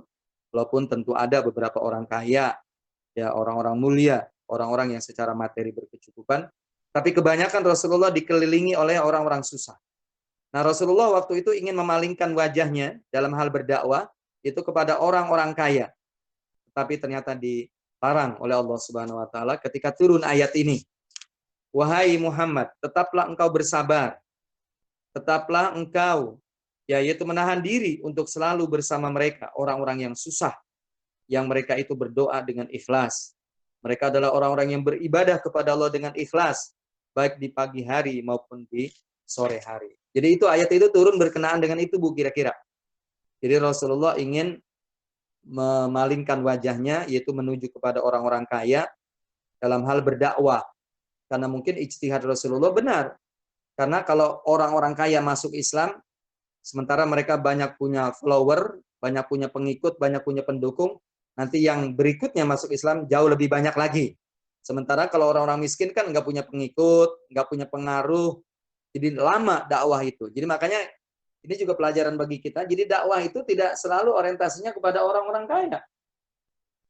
Speaker 4: walaupun tentu ada beberapa orang kaya, ya, orang-orang mulia, orang-orang yang secara materi berkecukupan, tapi kebanyakan Rasulullah dikelilingi oleh orang-orang susah. Nah, Rasulullah waktu itu ingin memalingkan wajahnya dalam hal berdakwah itu kepada orang-orang kaya. Tapi ternyata dilarang oleh Allah Subhanahu wa taala ketika turun ayat ini. Wahai Muhammad, tetaplah engkau bersabar. Tetaplah engkau, yaitu menahan diri untuk selalu bersama mereka, orang-orang yang susah, yang mereka itu berdoa dengan ikhlas. Mereka adalah orang-orang yang beribadah kepada Allah dengan ikhlas, baik di pagi hari maupun di sore hari. Jadi itu ayat itu turun berkenaan dengan itu, Bu, kira-kira. Jadi Rasulullah ingin memalingkan wajahnya, yaitu menuju kepada orang-orang kaya dalam hal berdakwah. Karena mungkin ijtihad Rasulullah benar. Karena kalau orang-orang kaya masuk Islam, sementara mereka banyak punya follower, banyak punya pengikut, banyak punya pendukung, nanti yang berikutnya masuk Islam jauh lebih banyak lagi. Sementara kalau orang-orang miskin kan nggak punya pengikut, nggak punya pengaruh, jadi lama dakwah itu. Jadi makanya ini juga pelajaran bagi kita. Jadi dakwah itu tidak selalu orientasinya kepada orang-orang kaya.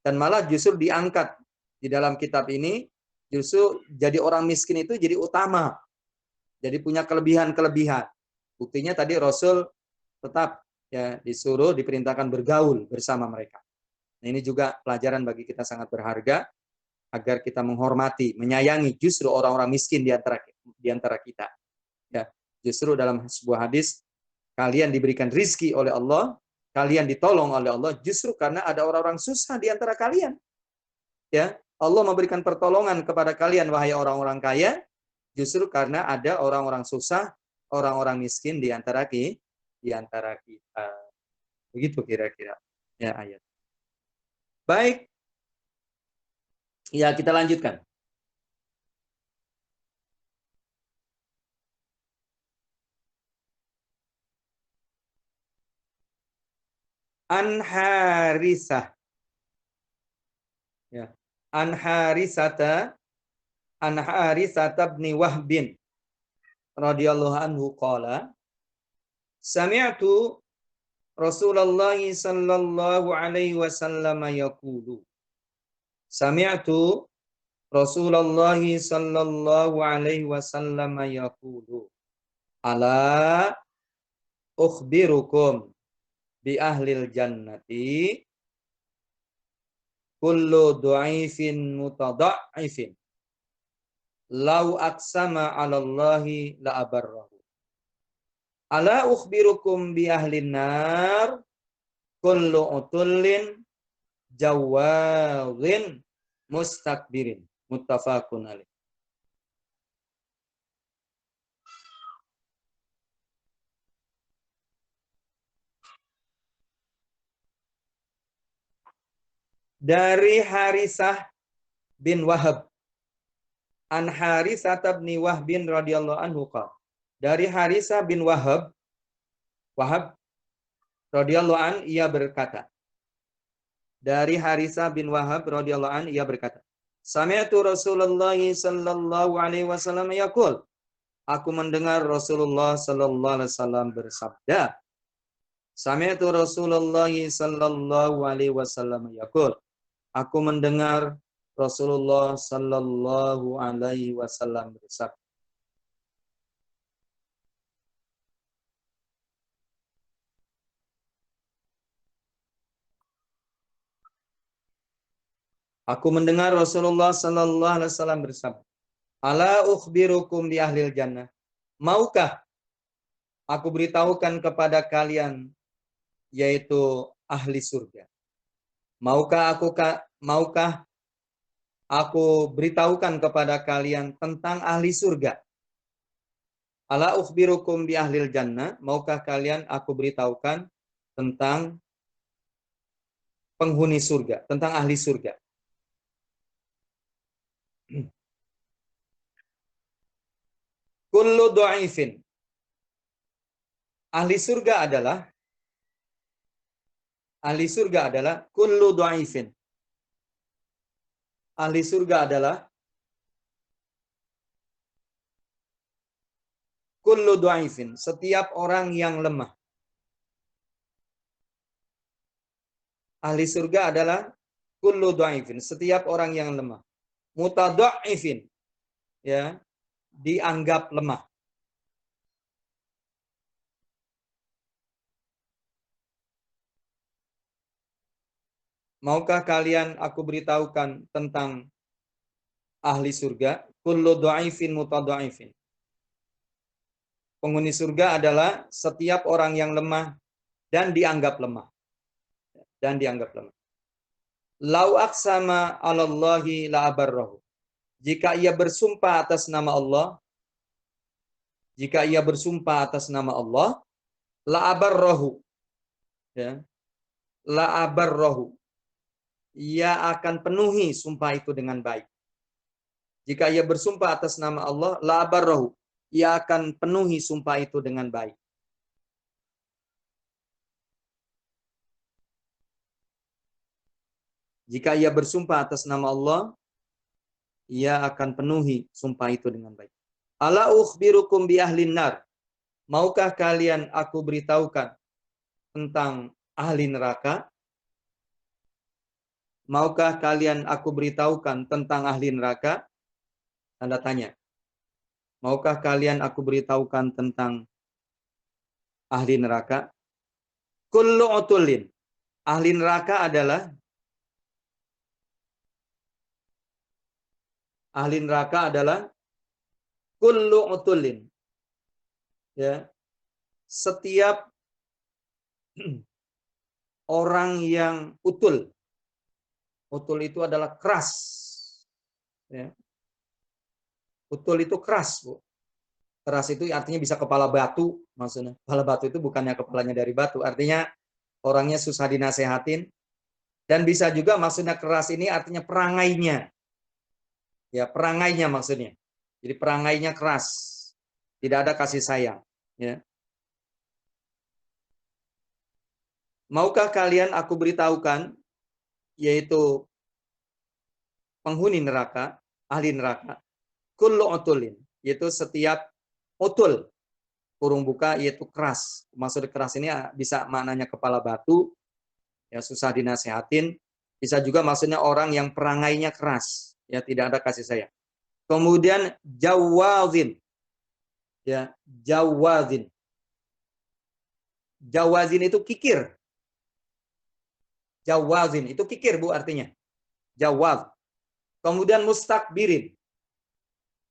Speaker 4: Dan malah justru diangkat di dalam kitab ini, justru jadi orang miskin itu jadi utama. Jadi punya kelebihan-kelebihan. Buktinya tadi Rasul tetap, ya, disuruh, diperintahkan bergaul bersama mereka. Nah, ini juga pelajaran bagi kita sangat berharga agar kita menghormati, menyayangi justru orang-orang miskin di antara kita. Ya, justru dalam sebuah hadis, kalian diberikan rizki oleh Allah, kalian ditolong oleh Allah justru karena ada orang-orang susah di antara kalian. Ya, Allah memberikan pertolongan kepada kalian wahai orang-orang kaya justru karena ada orang-orang susah, orang-orang miskin di antara kita. Begitu kira-kira, ya, ayat. Baik. Ya, kita lanjutkan. An Harisah. Ya. an Harisata bin Wahbin radhiyallahu anhu qala sami'tu Rasulullah sallallahu alaihi wasallam yaqulu sami'tu Rasulullah sallallahu alaihi wasallam yaqulu ala ukhbirukum bi ahlil jannati kullu du'aifin mutada'ifin lau aqsama 'ala Allahi la abarrahu ala ukhbirukum bi ahlin nar kullu utullin jawadhin mustakbirin muttafaqun alaih. Dari Harisah bin Wahab an Harisah bin Wahbin radhiyallahu anhu qala. Dari Harisah bin Wahab radhiyallahu an ia berkata. Dari Harisah bin Wahab radhiyallahu an ia berkata. Sami'tu Rasulullah sallallahu alaihi wasallam yaqul. Aku mendengar Rasulullah sallallahu alaihi wasallam bersabda. Sami'tu Rasulullah sallallahu alaihi wasallam yaqul. Aku mendengar Rasulullah sallallahu alaihi wasallam bersabda. Aku mendengar Rasulullah sallallahu alaihi wasallam bersabda. Ala ukhbirukum bi ahlil jannah. Maukah aku beritahukan kepada kalian yaitu ahli surga? Maukah aku beritahukan kepada kalian tentang ahli surga? Ala ukhbirukum bi ahlil jannah. Maukah kalian aku beritahukan tentang penghuni surga, tentang ahli surga? Kullu du'aifin. Ahli surga adalah kullu du'aifin. Ahli surga adalah kullu du'aifin, setiap orang yang lemah. Ahli surga adalah kullu du'aifin, setiap orang yang lemah. Mutada'ifin, ya, dianggap lemah. Maukah kalian aku beritahukan tentang ahli surga? Kullu du'aifin mutada'ifin. Penghuni surga adalah setiap orang yang lemah dan dianggap lemah. Lau aqsama 'alallahi la abarrahu. Jika ia bersumpah atas nama Allah, la abarrahu. Ya. La abarrahu. Ia akan penuhi sumpah itu dengan baik. Jika ia bersumpah atas nama Allah, la abarrahu. Ia akan penuhi sumpah itu dengan baik. Jika ia bersumpah atas nama Allah, ia akan penuhi sumpah itu dengan baik. Ala ukhbirukum bi ahlin nar. Maukah kalian aku beritahukan tentang ahli neraka? Maukah kalian aku beritahukan tentang ahli neraka? Tanda tanya. Maukah kalian aku beritahukan tentang ahli neraka? Kullu utulin. Ahli neraka adalah kullu utulin. Ya. Setiap orang yang utul. Utul itu adalah keras. Ya. Utul itu keras, Bu. Keras itu artinya bisa kepala batu, maksudnya. Kepala batu itu bukannya kepalanya dari batu, artinya orangnya susah dinasehatin. Dan bisa juga maksudnya keras ini artinya perangainya. Ya, perangainya maksudnya. Jadi perangainya keras. Tidak ada kasih sayang. Ya. Maukah kalian aku beritahukan, yaitu penghuni neraka, ahli neraka, kullu utulin, yaitu setiap utul, kurung buka, yaitu keras. Maksud keras ini bisa maknanya kepala batu, ya susah dinasehatin, bisa juga maksudnya orang yang perangainya keras, ya tidak ada kasih sayang. Kemudian jawazin, ya jawazin. Jawazin itu kikir. Jawazin itu kikir Bu artinya. Jawaz. Kemudian mustakbirin.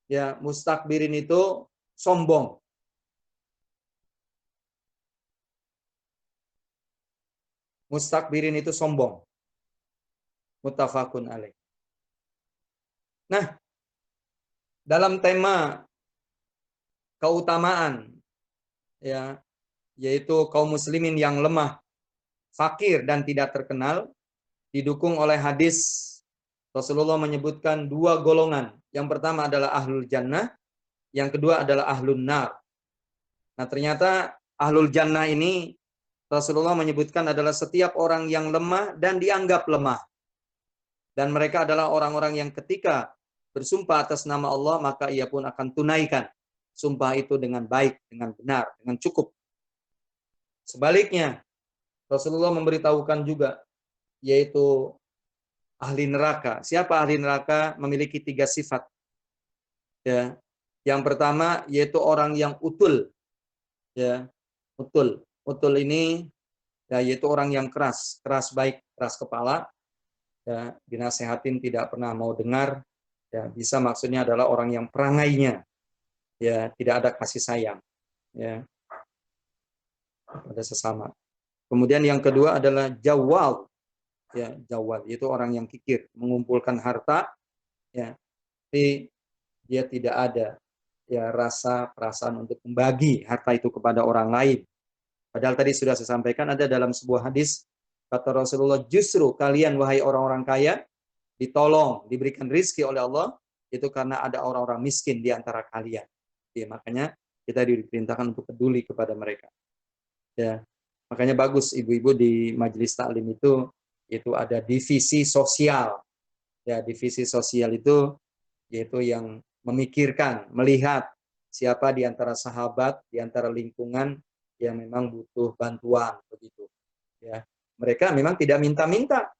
Speaker 4: Ya, mustakbirin itu sombong. Mustakbirin itu sombong. Muttafaqun alaih. Nah, dalam tema keutamaan ya, yaitu kaum muslimin yang lemah, fakir dan tidak terkenal, didukung oleh hadis Rasulullah menyebutkan dua golongan. Yang pertama adalah ahlul jannah, yang kedua adalah ahlun nar. Nah, ternyata ahlul jannah ini Rasulullah menyebutkan adalah setiap orang yang lemah dan dianggap lemah. Dan mereka adalah orang-orang yang ketika bersumpah atas nama Allah, maka ia pun akan tunaikan sumpah itu dengan baik, dengan benar, dengan cukup. Sebaliknya, Rasulullah memberitahukan juga, yaitu ahli neraka. Siapa ahli neraka? Memiliki 3 sifat. Ya. Yang pertama yaitu orang yang utul. Ya, utul. Utul ini ya, yaitu orang yang keras, keras baik, keras kepala. Ya, dinasehatin tidak pernah mau dengar. Ya, bisa maksudnya adalah orang yang perangainya ya tidak ada kasih sayang. Ya. Pada sesama. Kemudian yang kedua adalah jawal. Ya, jawal itu orang yang kikir, mengumpulkan harta ya, tapi dia tidak ada ya rasa perasaan untuk membagi harta itu kepada orang lain. Padahal tadi sudah saya sampaikan ada dalam sebuah hadis kata Rasulullah, justru kalian wahai orang-orang kaya ditolong, diberikan rizki oleh Allah itu karena ada orang-orang miskin di antara kalian. Ya, makanya kita diperintahkan untuk peduli kepada mereka. Ya, makanya bagus ibu-ibu di majelis taklim itu ada divisi sosial. Ya, divisi sosial itu yaitu yang memikirkan, melihat siapa di antara sahabat, di antara lingkungan yang memang butuh bantuan begitu. Ya, mereka memang tidak minta-minta.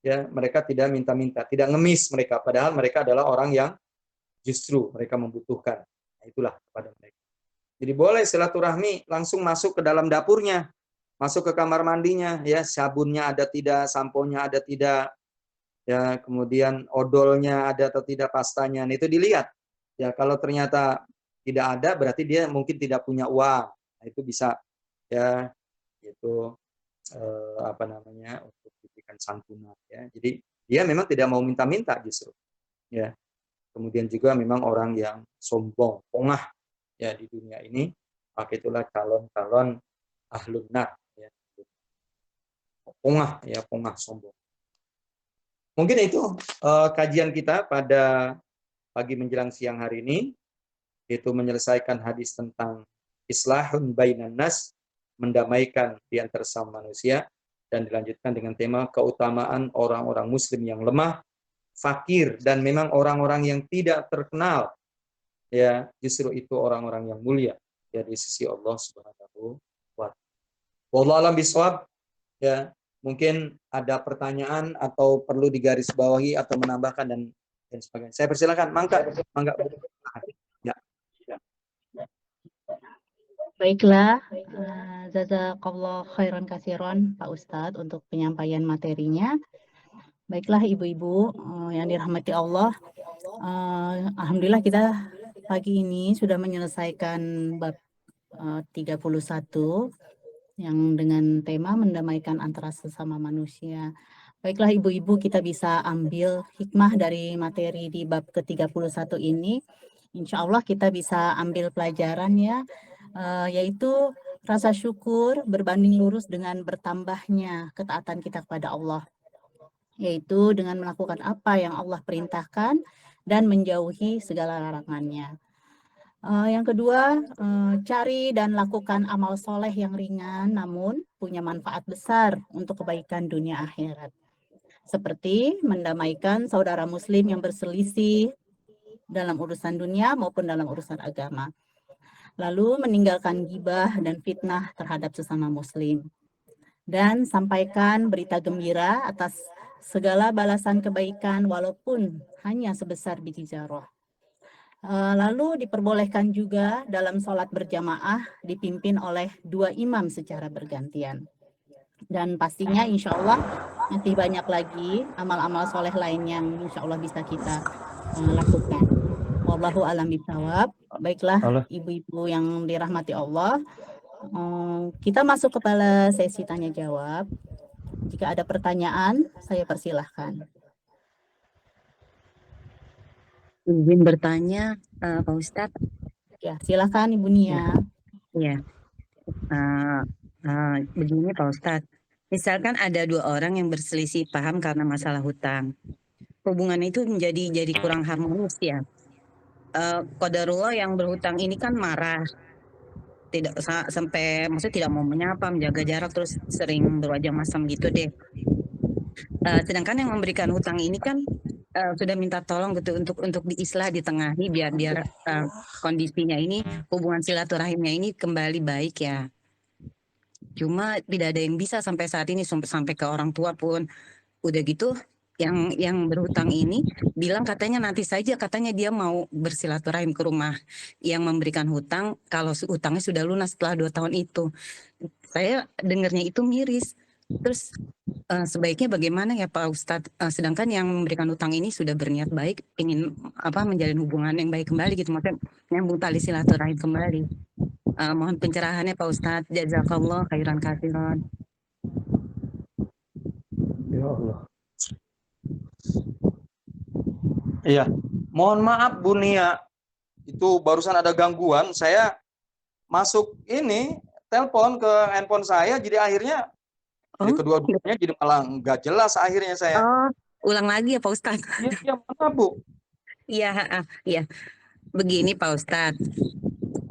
Speaker 4: Ya, mereka tidak minta-minta, tidak ngemis mereka, padahal mereka adalah orang yang justru mereka membutuhkan. Nah, itulah kepada mereka. Jadi boleh silaturahmi langsung masuk ke dalam dapurnya, masuk ke kamar mandinya, ya sabunnya ada tidak, samponya ada tidak, ya kemudian odolnya ada atau tidak, pastanya, nah, itu dilihat. Ya kalau ternyata tidak ada, berarti dia mungkin tidak punya uang. Nah, itu bisa ya itu apa namanya untuk diberikan santunan. Ya. Jadi dia memang tidak mau minta-minta justru. Ya. Kemudian juga memang orang yang sombong, pongah ya di dunia ini, maka itulah calon-calon ahlun nar. Ya. Pongah ya, pongah sombong. Mungkin itu kajian kita pada pagi menjelang siang hari ini, yaitu menyelesaikan hadis tentang islahun bainan nas, mendamaikan di antara sama manusia, dan dilanjutkan dengan tema keutamaan orang-orang muslim yang lemah, fakir, dan memang orang-orang yang tidak terkenal. Ya, justru itu orang-orang yang mulia ya di sisi Allah Subhanahu wa taala. Wallahu a'lam bishawab. Ya, mungkin ada pertanyaan atau perlu digarisbawahi atau menambahkan dan sebagainya. Saya persilakan, mangga. Ya.
Speaker 1: Baiklah, jazakallah khairan katsiran Pak Ustadz untuk penyampaian materinya. Baiklah ibu-ibu yang dirahmati Allah, alhamdulillah kita pagi ini sudah menyelesaikan bab 31 yang dengan tema mendamaikan antara sesama manusia. Baiklah ibu-ibu, kita bisa ambil hikmah dari materi di bab ke-31 ini. Insya Allah kita bisa ambil pelajaran ya, yaitu rasa syukur berbanding lurus dengan bertambahnya ketaatan kita kepada Allah, yaitu dengan melakukan apa yang Allah perintahkan dan menjauhi segala larangannya. Yang kedua, cari dan lakukan amal soleh yang ringan namun punya manfaat besar untuk kebaikan dunia akhirat. seperti mendamaikan saudara muslim yang berselisih dalam urusan dunia maupun dalam urusan agama. Lalu meninggalkan gibah dan fitnah terhadap sesama muslim. Dan sampaikan berita gembira atas segala balasan kebaikan walaupun hanya sebesar biji zarah. Lalu diperbolehkan juga dalam sholat berjamaah dipimpin oleh 2 imam secara bergantian. Dan pastinya insya Allah masih banyak lagi amal-amal soleh lain yang insya Allah bisa kita lakukan. Wallahu a'lam bishawab. Baiklah ibu-ibu yang dirahmati Allah, kita masuk kepada sesi tanya jawab. Jika ada pertanyaan, saya persilahkan.
Speaker 5: Izin bertanya, Pak Ustadz.
Speaker 1: Ya, silakan Ibu Nia.
Speaker 5: Ya, begini Pak Ustadz. Misalkan ada 2 orang yang berselisih paham karena masalah hutang. Hubungan itu jadi kurang harmonis ya. Qadarullah yang berhutang ini kan marah. Tidak sampai maksudnya tidak mau menyapa, menjaga jarak, terus sering berwajah masam gitu deh. Sedangkan yang memberikan hutang ini kan sudah minta tolong gitu untuk diislah, ditengahi biar kondisinya ini, hubungan silaturahimnya ini kembali baik ya. Cuma tidak ada yang bisa sampai saat ini, sampai ke orang tua pun. Udah gitu yang berhutang ini bilang katanya nanti saja, katanya dia mau bersilaturahim ke rumah yang memberikan hutang kalau hutangnya sudah lunas setelah 2 tahun itu. Saya dengarnya itu miris. Terus sebaiknya bagaimana ya Pak Ustadz? Sedangkan yang memberikan hutang ini sudah berniat baik, ingin menjalin hubungan yang baik kembali gitu, maksudnya nyambung tali silaturahim kembali. Mohon pencerahannya Pak Ustadz. Jazakallah khairan katsiran.
Speaker 4: Ya Allah. Iya, mohon maaf Bu Nia, itu barusan ada gangguan, saya masuk ini telepon ke handphone saya, jadi akhirnya jadi kedua-duanya jadi malah nggak jelas akhirnya saya.
Speaker 5: Ulang lagi ya Pak Ustadz.
Speaker 4: Iya, mana Bu?
Speaker 5: Iya. Begini Pak Ustadz,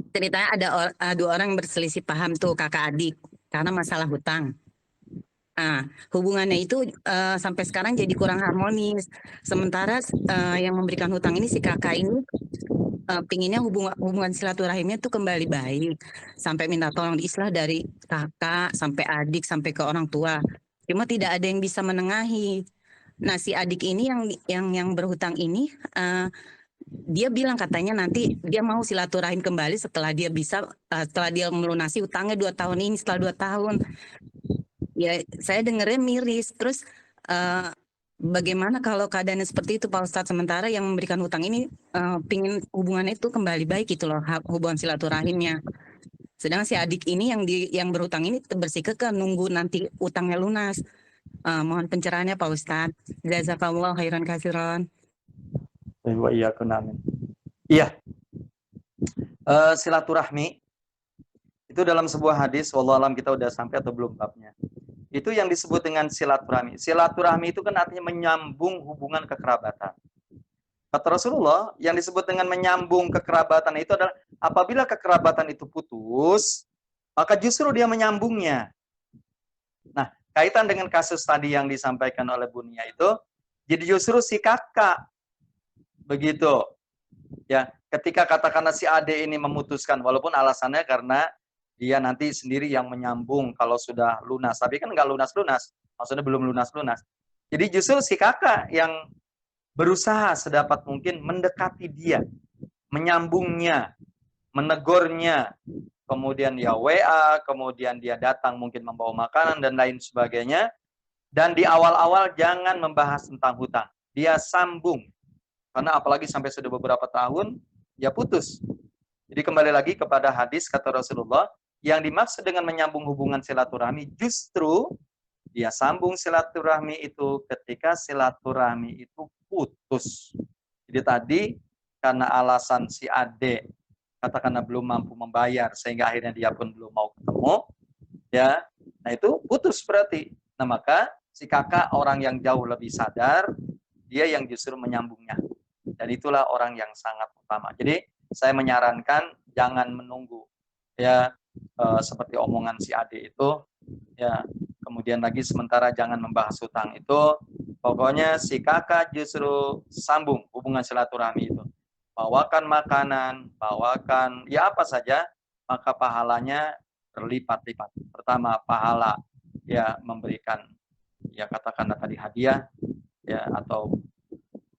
Speaker 5: ceritanya ada 2 orang yang berselisih paham tuh, kakak adik, karena masalah hutang. Hubungannya itu sampai sekarang jadi kurang harmonis. Sementara yang memberikan hutang ini, si kakak ini pinginnya hubungan silaturahimnya tuh kembali baik, sampai minta tolong diislah dari kakak sampai adik sampai ke orang tua. Cuma tidak ada yang bisa menengahi. Nah, si adik ini yang berhutang ini, dia bilang katanya nanti dia mau silaturahim kembali setelah dia melunasi hutangnya 2 tahun ini, setelah 2 tahun. Ya, saya dengarnya miris. Terus bagaimana kalau keadaannya seperti itu Pak Ustadz? Sementara yang memberikan hutang ini pingin hubungannya itu kembali baik gitu loh, hubungan silaturahimnya. Sedangkan si adik ini yang berhutang ini bersikeras nunggu nanti utangnya lunas. Mohon pencerahannya Pak Ustadz. Jazakallah khairan katsiran.
Speaker 4: Iya. Silaturahmi itu dalam sebuah hadis, wallahu alam kita udah sampai atau belum babnya. Itu yang disebut dengan silaturahmi. Silaturahmi itu kan artinya menyambung hubungan kekerabatan. Kata Rasulullah, yang disebut dengan menyambung kekerabatan itu adalah apabila kekerabatan itu putus, maka justru dia menyambungnya. Nah, kaitan dengan kasus tadi yang disampaikan oleh Bu Nia itu, jadi justru si kakak begitu. Ya, ketika katakanlah si ade ini memutuskan, walaupun alasannya karena dia nanti sendiri yang menyambung kalau sudah lunas. Tapi kan nggak lunas-lunas, maksudnya belum lunas-lunas. Jadi justru si kakak yang berusaha sedapat mungkin mendekati dia, menyambungnya, menegurnya, kemudian ya WA, kemudian dia datang mungkin membawa makanan dan lain sebagainya. Dan di awal-awal jangan membahas tentang hutang, dia sambung. Karena apalagi sampai sudah beberapa tahun, ya putus. Jadi kembali lagi kepada hadis kata Rasulullah, yang dimaksud dengan menyambung hubungan silaturahmi justru dia sambung silaturahmi itu ketika silaturahmi itu putus. Jadi tadi karena alasan si ade katakanlah belum mampu membayar sehingga akhirnya dia pun belum mau ketemu, ya. Nah itu putus berarti. Nah maka si kakak orang yang jauh lebih sadar, dia yang justru menyambungnya. Dan itulah orang yang sangat utama. Jadi saya menyarankan jangan menunggu, ya. Seperti omongan si ade itu, ya. Kemudian lagi sementara jangan membahas hutang itu, Pokoknya si kakak justru sambung hubungan silaturahmi itu. Bawakan makanan, bawakan ya apa saja, maka pahalanya berlipat-lipat. Pertama, pahala ya memberikan ya katakanlah tadi hadiah ya atau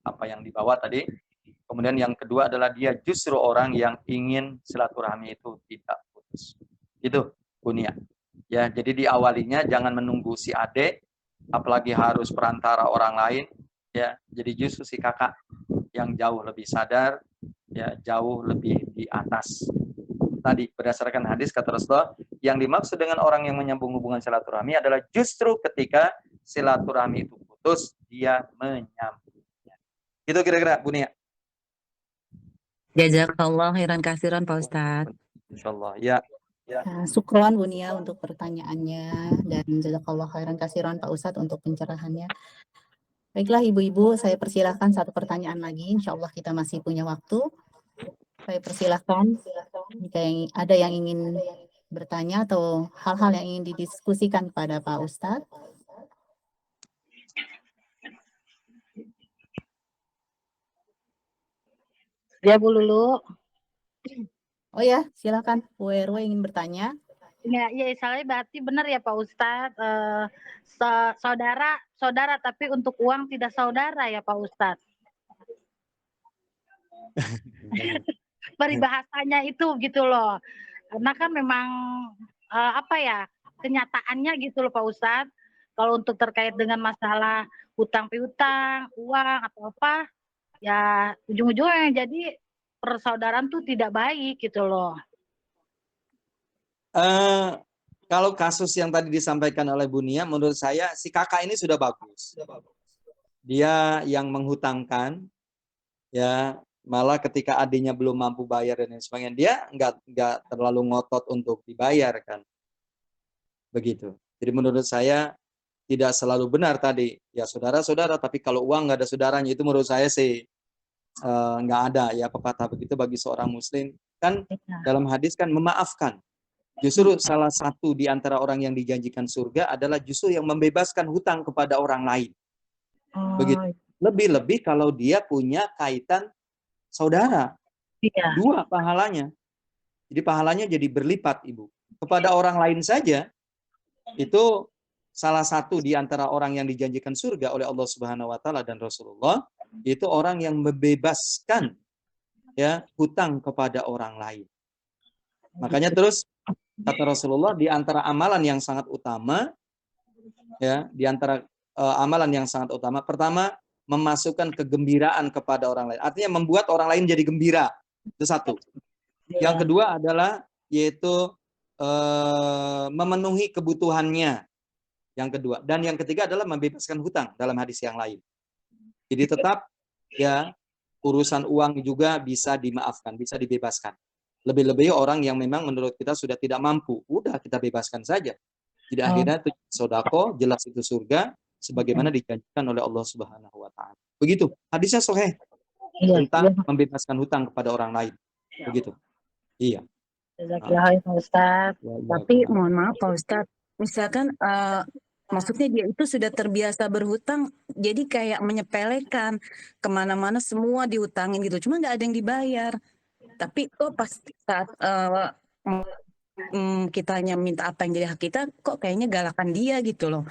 Speaker 4: apa yang dibawa tadi. Kemudian yang kedua adalah dia justru orang yang ingin silaturahmi itu tidak putus. Itu Bunia. Ya, jadi diawalinya jangan menunggu si adik, apalagi harus perantara orang lain. Ya, jadi justru si kakak yang jauh lebih sadar, ya jauh lebih di atas. Tadi berdasarkan hadis kata Rasulullah, yang dimaksud dengan orang yang menyambung hubungan silaturahmi adalah justru ketika silaturahmi itu putus, dia menyambungnya. Itu kira-kira Bunia.
Speaker 5: Jazakallah khairan kasiran Pak Ustadz.
Speaker 4: Insyaallah. Ya.
Speaker 1: Syukron Bunia untuk pertanyaannya dan jazakallah khairan kasiran Pak Ustadz untuk pencerahannya. Baiklah ibu-ibu, saya persilahkan satu pertanyaan lagi. Insya Allah kita masih punya waktu. Saya persilahkan jika ada yang ingin bertanya atau hal-hal yang ingin didiskusikan pada Pak Ustadz.
Speaker 3: Ya Bu Lulu.
Speaker 1: Oh ya, silakan Bu RW ingin bertanya.
Speaker 3: Ya, saya berarti benar ya Pak Ustadz. Saudara tapi untuk uang tidak saudara ya Pak Ustadz. Peribahasanya itu gitu loh. Karena kan memang kenyataannya gitu loh Pak Ustadz. Kalau untuk terkait dengan masalah hutang piutang, uang atau apa, ya ujung-ujungnya jadi persaudaraan tuh tidak baik gitu loh.
Speaker 4: Kalau kasus yang tadi disampaikan oleh Bunia, menurut saya si kakak ini sudah bagus. Dia yang menghutangkan, ya malah ketika adiknya belum mampu bayar dan sebagainya, dia nggak terlalu ngotot untuk dibayar kan, begitu. Jadi menurut saya tidak selalu benar tadi, ya saudara-saudara, tapi kalau uang nggak ada saudaranya, itu menurut saya sih nggak ada ya pepatah begitu bagi seorang muslim. Kan dalam hadis kan memaafkan. Justru salah satu di antara orang yang dijanjikan surga adalah justru yang membebaskan hutang kepada orang lain. Begitu. Lebih-lebih kalau dia punya kaitan saudara.
Speaker 3: Iya.
Speaker 4: Dua pahalanya. Jadi pahalanya jadi berlipat, Ibu. Kepada orang lain saja, itu salah satu di antara orang yang dijanjikan surga oleh Allah Subhanahu wa taala dan Rasulullah, itu orang yang membebaskan ya hutang kepada orang lain. Makanya terus kata Rasulullah, di antara amalan yang sangat utama, ya, di antara amalan yang sangat utama, pertama memasukkan kegembiraan kepada orang lain. Artinya membuat orang lain jadi gembira. Itu satu. Yang kedua adalah yaitu memenuhi kebutuhannya. Yang kedua. Dan yang ketiga adalah membebaskan hutang dalam hadis yang lain. Jadi tetap ya urusan uang juga bisa dimaafkan, bisa dibebaskan. Lebih-lebih orang yang memang menurut kita sudah tidak mampu, udah kita bebaskan saja. Jadi akhirnya itu sodako, jelas itu surga, sebagaimana dijanjikan oleh Allah Subhanahu wa taala. Begitu. Hadisnya sahih tentang membebaskan hutang kepada orang lain. Begitu. Iya.
Speaker 3: Pak Ustadz.
Speaker 5: Tapi mohon maaf Pak Ustadz, misalkan maksudnya dia itu sudah terbiasa berhutang, jadi kayak menyepelekan kemana-mana semua dihutangin gitu, cuma nggak ada yang dibayar. Tapi kok pas saat kitanya minta apa yang jadi hak kita, kok kayaknya galakan dia gitu loh.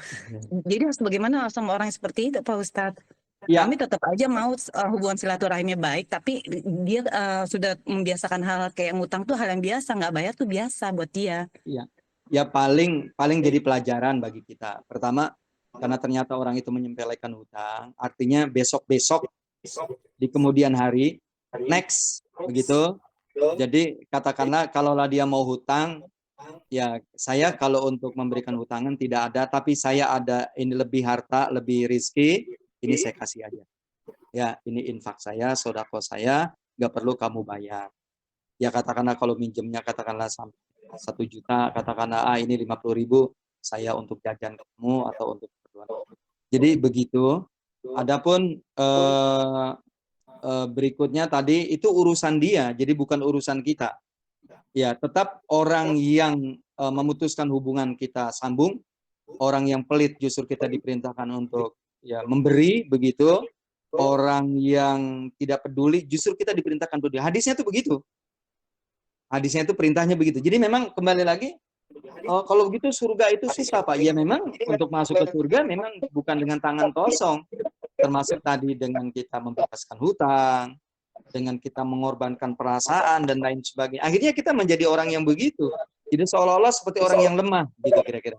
Speaker 5: Jadi harus bagaimana sama orang yang seperti itu Pak Ustadz? Ya. Kami tetap aja mau hubungan silaturahimnya baik, tapi dia sudah membiasakan hal kayak ngutang tuh hal yang biasa, nggak bayar tuh biasa buat dia.
Speaker 4: Iya. Ya paling jadi pelajaran bagi kita. Pertama, karena ternyata orang itu menyepelekan hutang, artinya besok-besok di kemudian hari, next, begitu. Jadi katakanlah kalaulah dia mau hutang, ya saya kalau untuk memberikan hutangan tidak ada, tapi saya ada ini lebih harta, lebih rizki, ini saya kasih aja. Ya ini infak saya, sodako saya, nggak perlu kamu bayar. Ya katakanlah kalau minjemnya katakanlah sampai 1 juta, katakanlah ini 50.000 saya untuk jajan kamu atau untuk keperluan. Jadi begitu. Adapun berikutnya tadi itu urusan dia, jadi bukan urusan kita. Ya tetap orang yang memutuskan hubungan kita sambung, orang yang pelit justru kita diperintahkan untuk ya memberi begitu, orang yang tidak peduli justru kita diperintahkan peduli. Hadisnya itu begitu. Hadisnya itu perintahnya begitu. Jadi memang kembali lagi, kalau begitu surga itu susah Pak. Ya memang untuk masuk ke surga memang bukan dengan tangan kosong. Termasuk tadi dengan kita membebaskan hutang, dengan kita mengorbankan perasaan dan lain sebagainya. Akhirnya kita menjadi orang yang begitu. Jadi seolah-olah seperti orang yang lemah gitu kira-kira.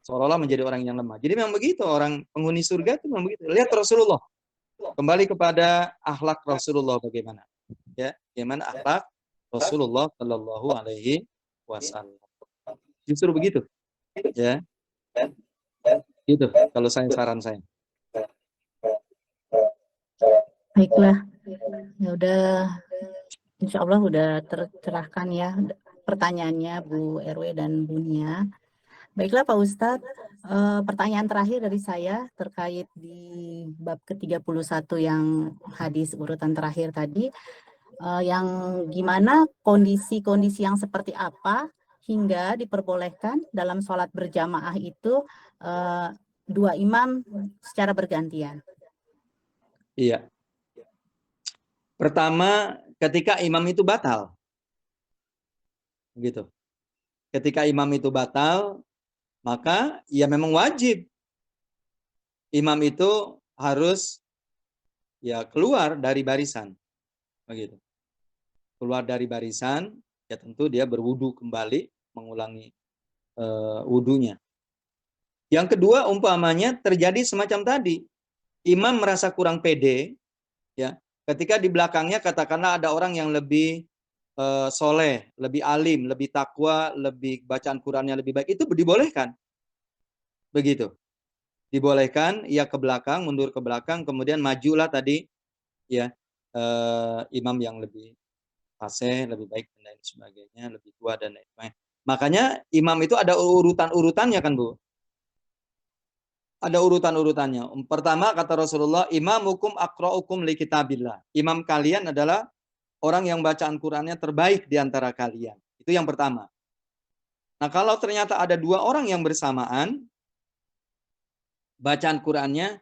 Speaker 4: Seolah-olah menjadi orang yang lemah. Jadi memang begitu, orang penghuni surga itu memang begitu. Lihat Rasulullah. Kembali kepada akhlak Rasulullah bagaimana. Ya, bagaimana akhlak Rasulullah Shallallahu Alaihi Wasallam. Justru begitu, ya, gitu. Kalau saran saya.
Speaker 1: Baiklah, ya udah, insya Allah udah tercerahkan ya pertanyaannya Bu RW dan Bu Nia. Baiklah Pak Ustadz, pertanyaan terakhir dari saya terkait di bab ke-31 yang hadis urutan terakhir tadi, yang gimana kondisi-kondisi yang seperti apa hingga diperbolehkan dalam sholat berjamaah itu dua imam secara bergantian.
Speaker 4: Iya. Pertama, ketika imam itu batal. Begitu. Ketika imam itu batal, maka ya memang wajib imam itu harus ya keluar dari barisan. Begitu. Keluar dari barisan, ya tentu dia berwudu kembali, mengulangi wudunya. Yang kedua, umpamanya terjadi semacam tadi. Imam merasa kurang pede, ya. Ketika di belakangnya katakanlah ada orang yang lebih soleh, lebih alim, lebih takwa, lebih bacaan Qurannya lebih baik, itu dibolehkan. Begitu. Dibolehkan, ia ke belakang, mundur ke belakang, kemudian majulah tadi, ya, imam yang lebih fasih, lebih baik dan lain sebagainya, lebih tua dan lain sebagainya. Makanya imam itu ada urutan-urutannya kan Bu? Ada urutan-urutannya. Pertama kata Rasulullah, imamukum aqra'ukum li kitabillah. Imam kalian adalah orang yang bacaan Qurannya terbaik di antara kalian. Itu yang pertama. Nah kalau ternyata ada dua orang yang bersamaan, bacaan Qurannya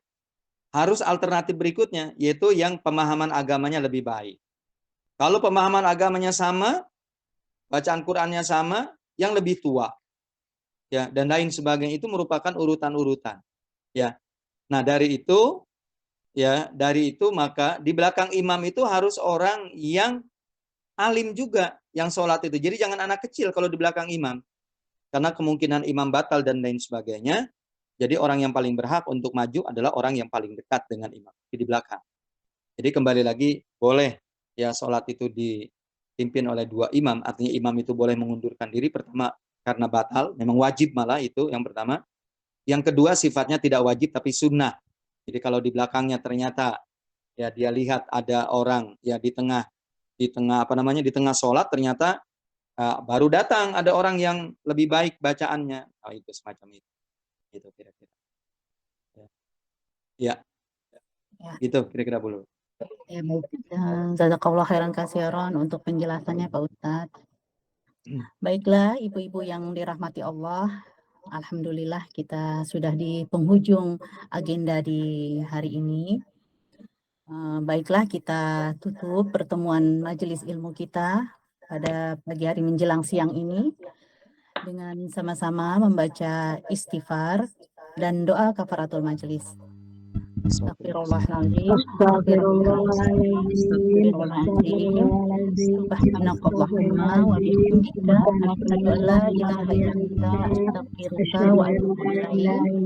Speaker 4: harus alternatif berikutnya, yaitu yang pemahaman agamanya lebih baik. Kalau pemahaman agamanya sama, bacaan Qurannya sama, yang lebih tua, ya, dan lain sebagainya, itu merupakan urutan-urutan, ya. Nah dari itu, ya, dari itu maka di belakang imam itu harus orang yang alim juga yang sholat itu. Jadi jangan anak kecil kalau di belakang imam, karena kemungkinan imam batal dan lain sebagainya. Jadi orang yang paling berhak untuk maju adalah orang yang paling dekat dengan imam di belakang. Jadi kembali lagi boleh ya sholat itu dipimpin oleh dua imam. Artinya imam itu boleh mengundurkan diri pertama karena batal, memang wajib malah itu yang pertama. Yang kedua sifatnya tidak wajib tapi sunnah. Jadi kalau di belakangnya ternyata ya dia lihat ada orang ya di tengah di tengah sholat ternyata baru datang ada orang yang lebih baik bacaannya. Oh, itu semacam itu. Gitu kira-kira. Ya. Gitu kira-kira dulu.
Speaker 1: Ya baik, jazakallah khairan katsiran untuk penjelasannya Pak Ustadz. Baiklah ibu-ibu yang dirahmati Allah, alhamdulillah kita sudah di penghujung agenda di hari ini. Baiklah kita tutup pertemuan majelis ilmu kita pada pagi hari menjelang siang ini dengan sama-sama membaca istighfar dan doa kafaratul majelis. Astagfirullahaladzim. Subhanakallahumma wa bihamdika asyhadu an la ilaha illa anta astaghfiruka wa atubu ilaik.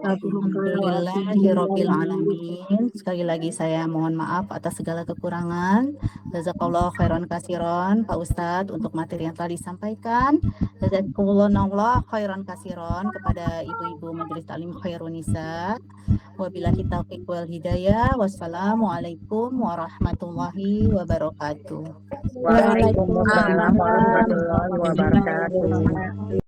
Speaker 1: Alhamdulillahirabbil alamin. Sekali lagi saya mohon maaf atas segala kekurangan. Jazakallahu khairan katsiran Pak Ustadz untuk materi yang telah disampaikan. Jazakumullah khairan katsiran kepada ibu-ibu Majelis Taklim Khairun Nisa. Wabillahi taufiq wal hidayah. Wassalamualaikum warahmatullahi wabarakatuh.
Speaker 5: Waalaikumsalam warahmatullahi wabarakatuh.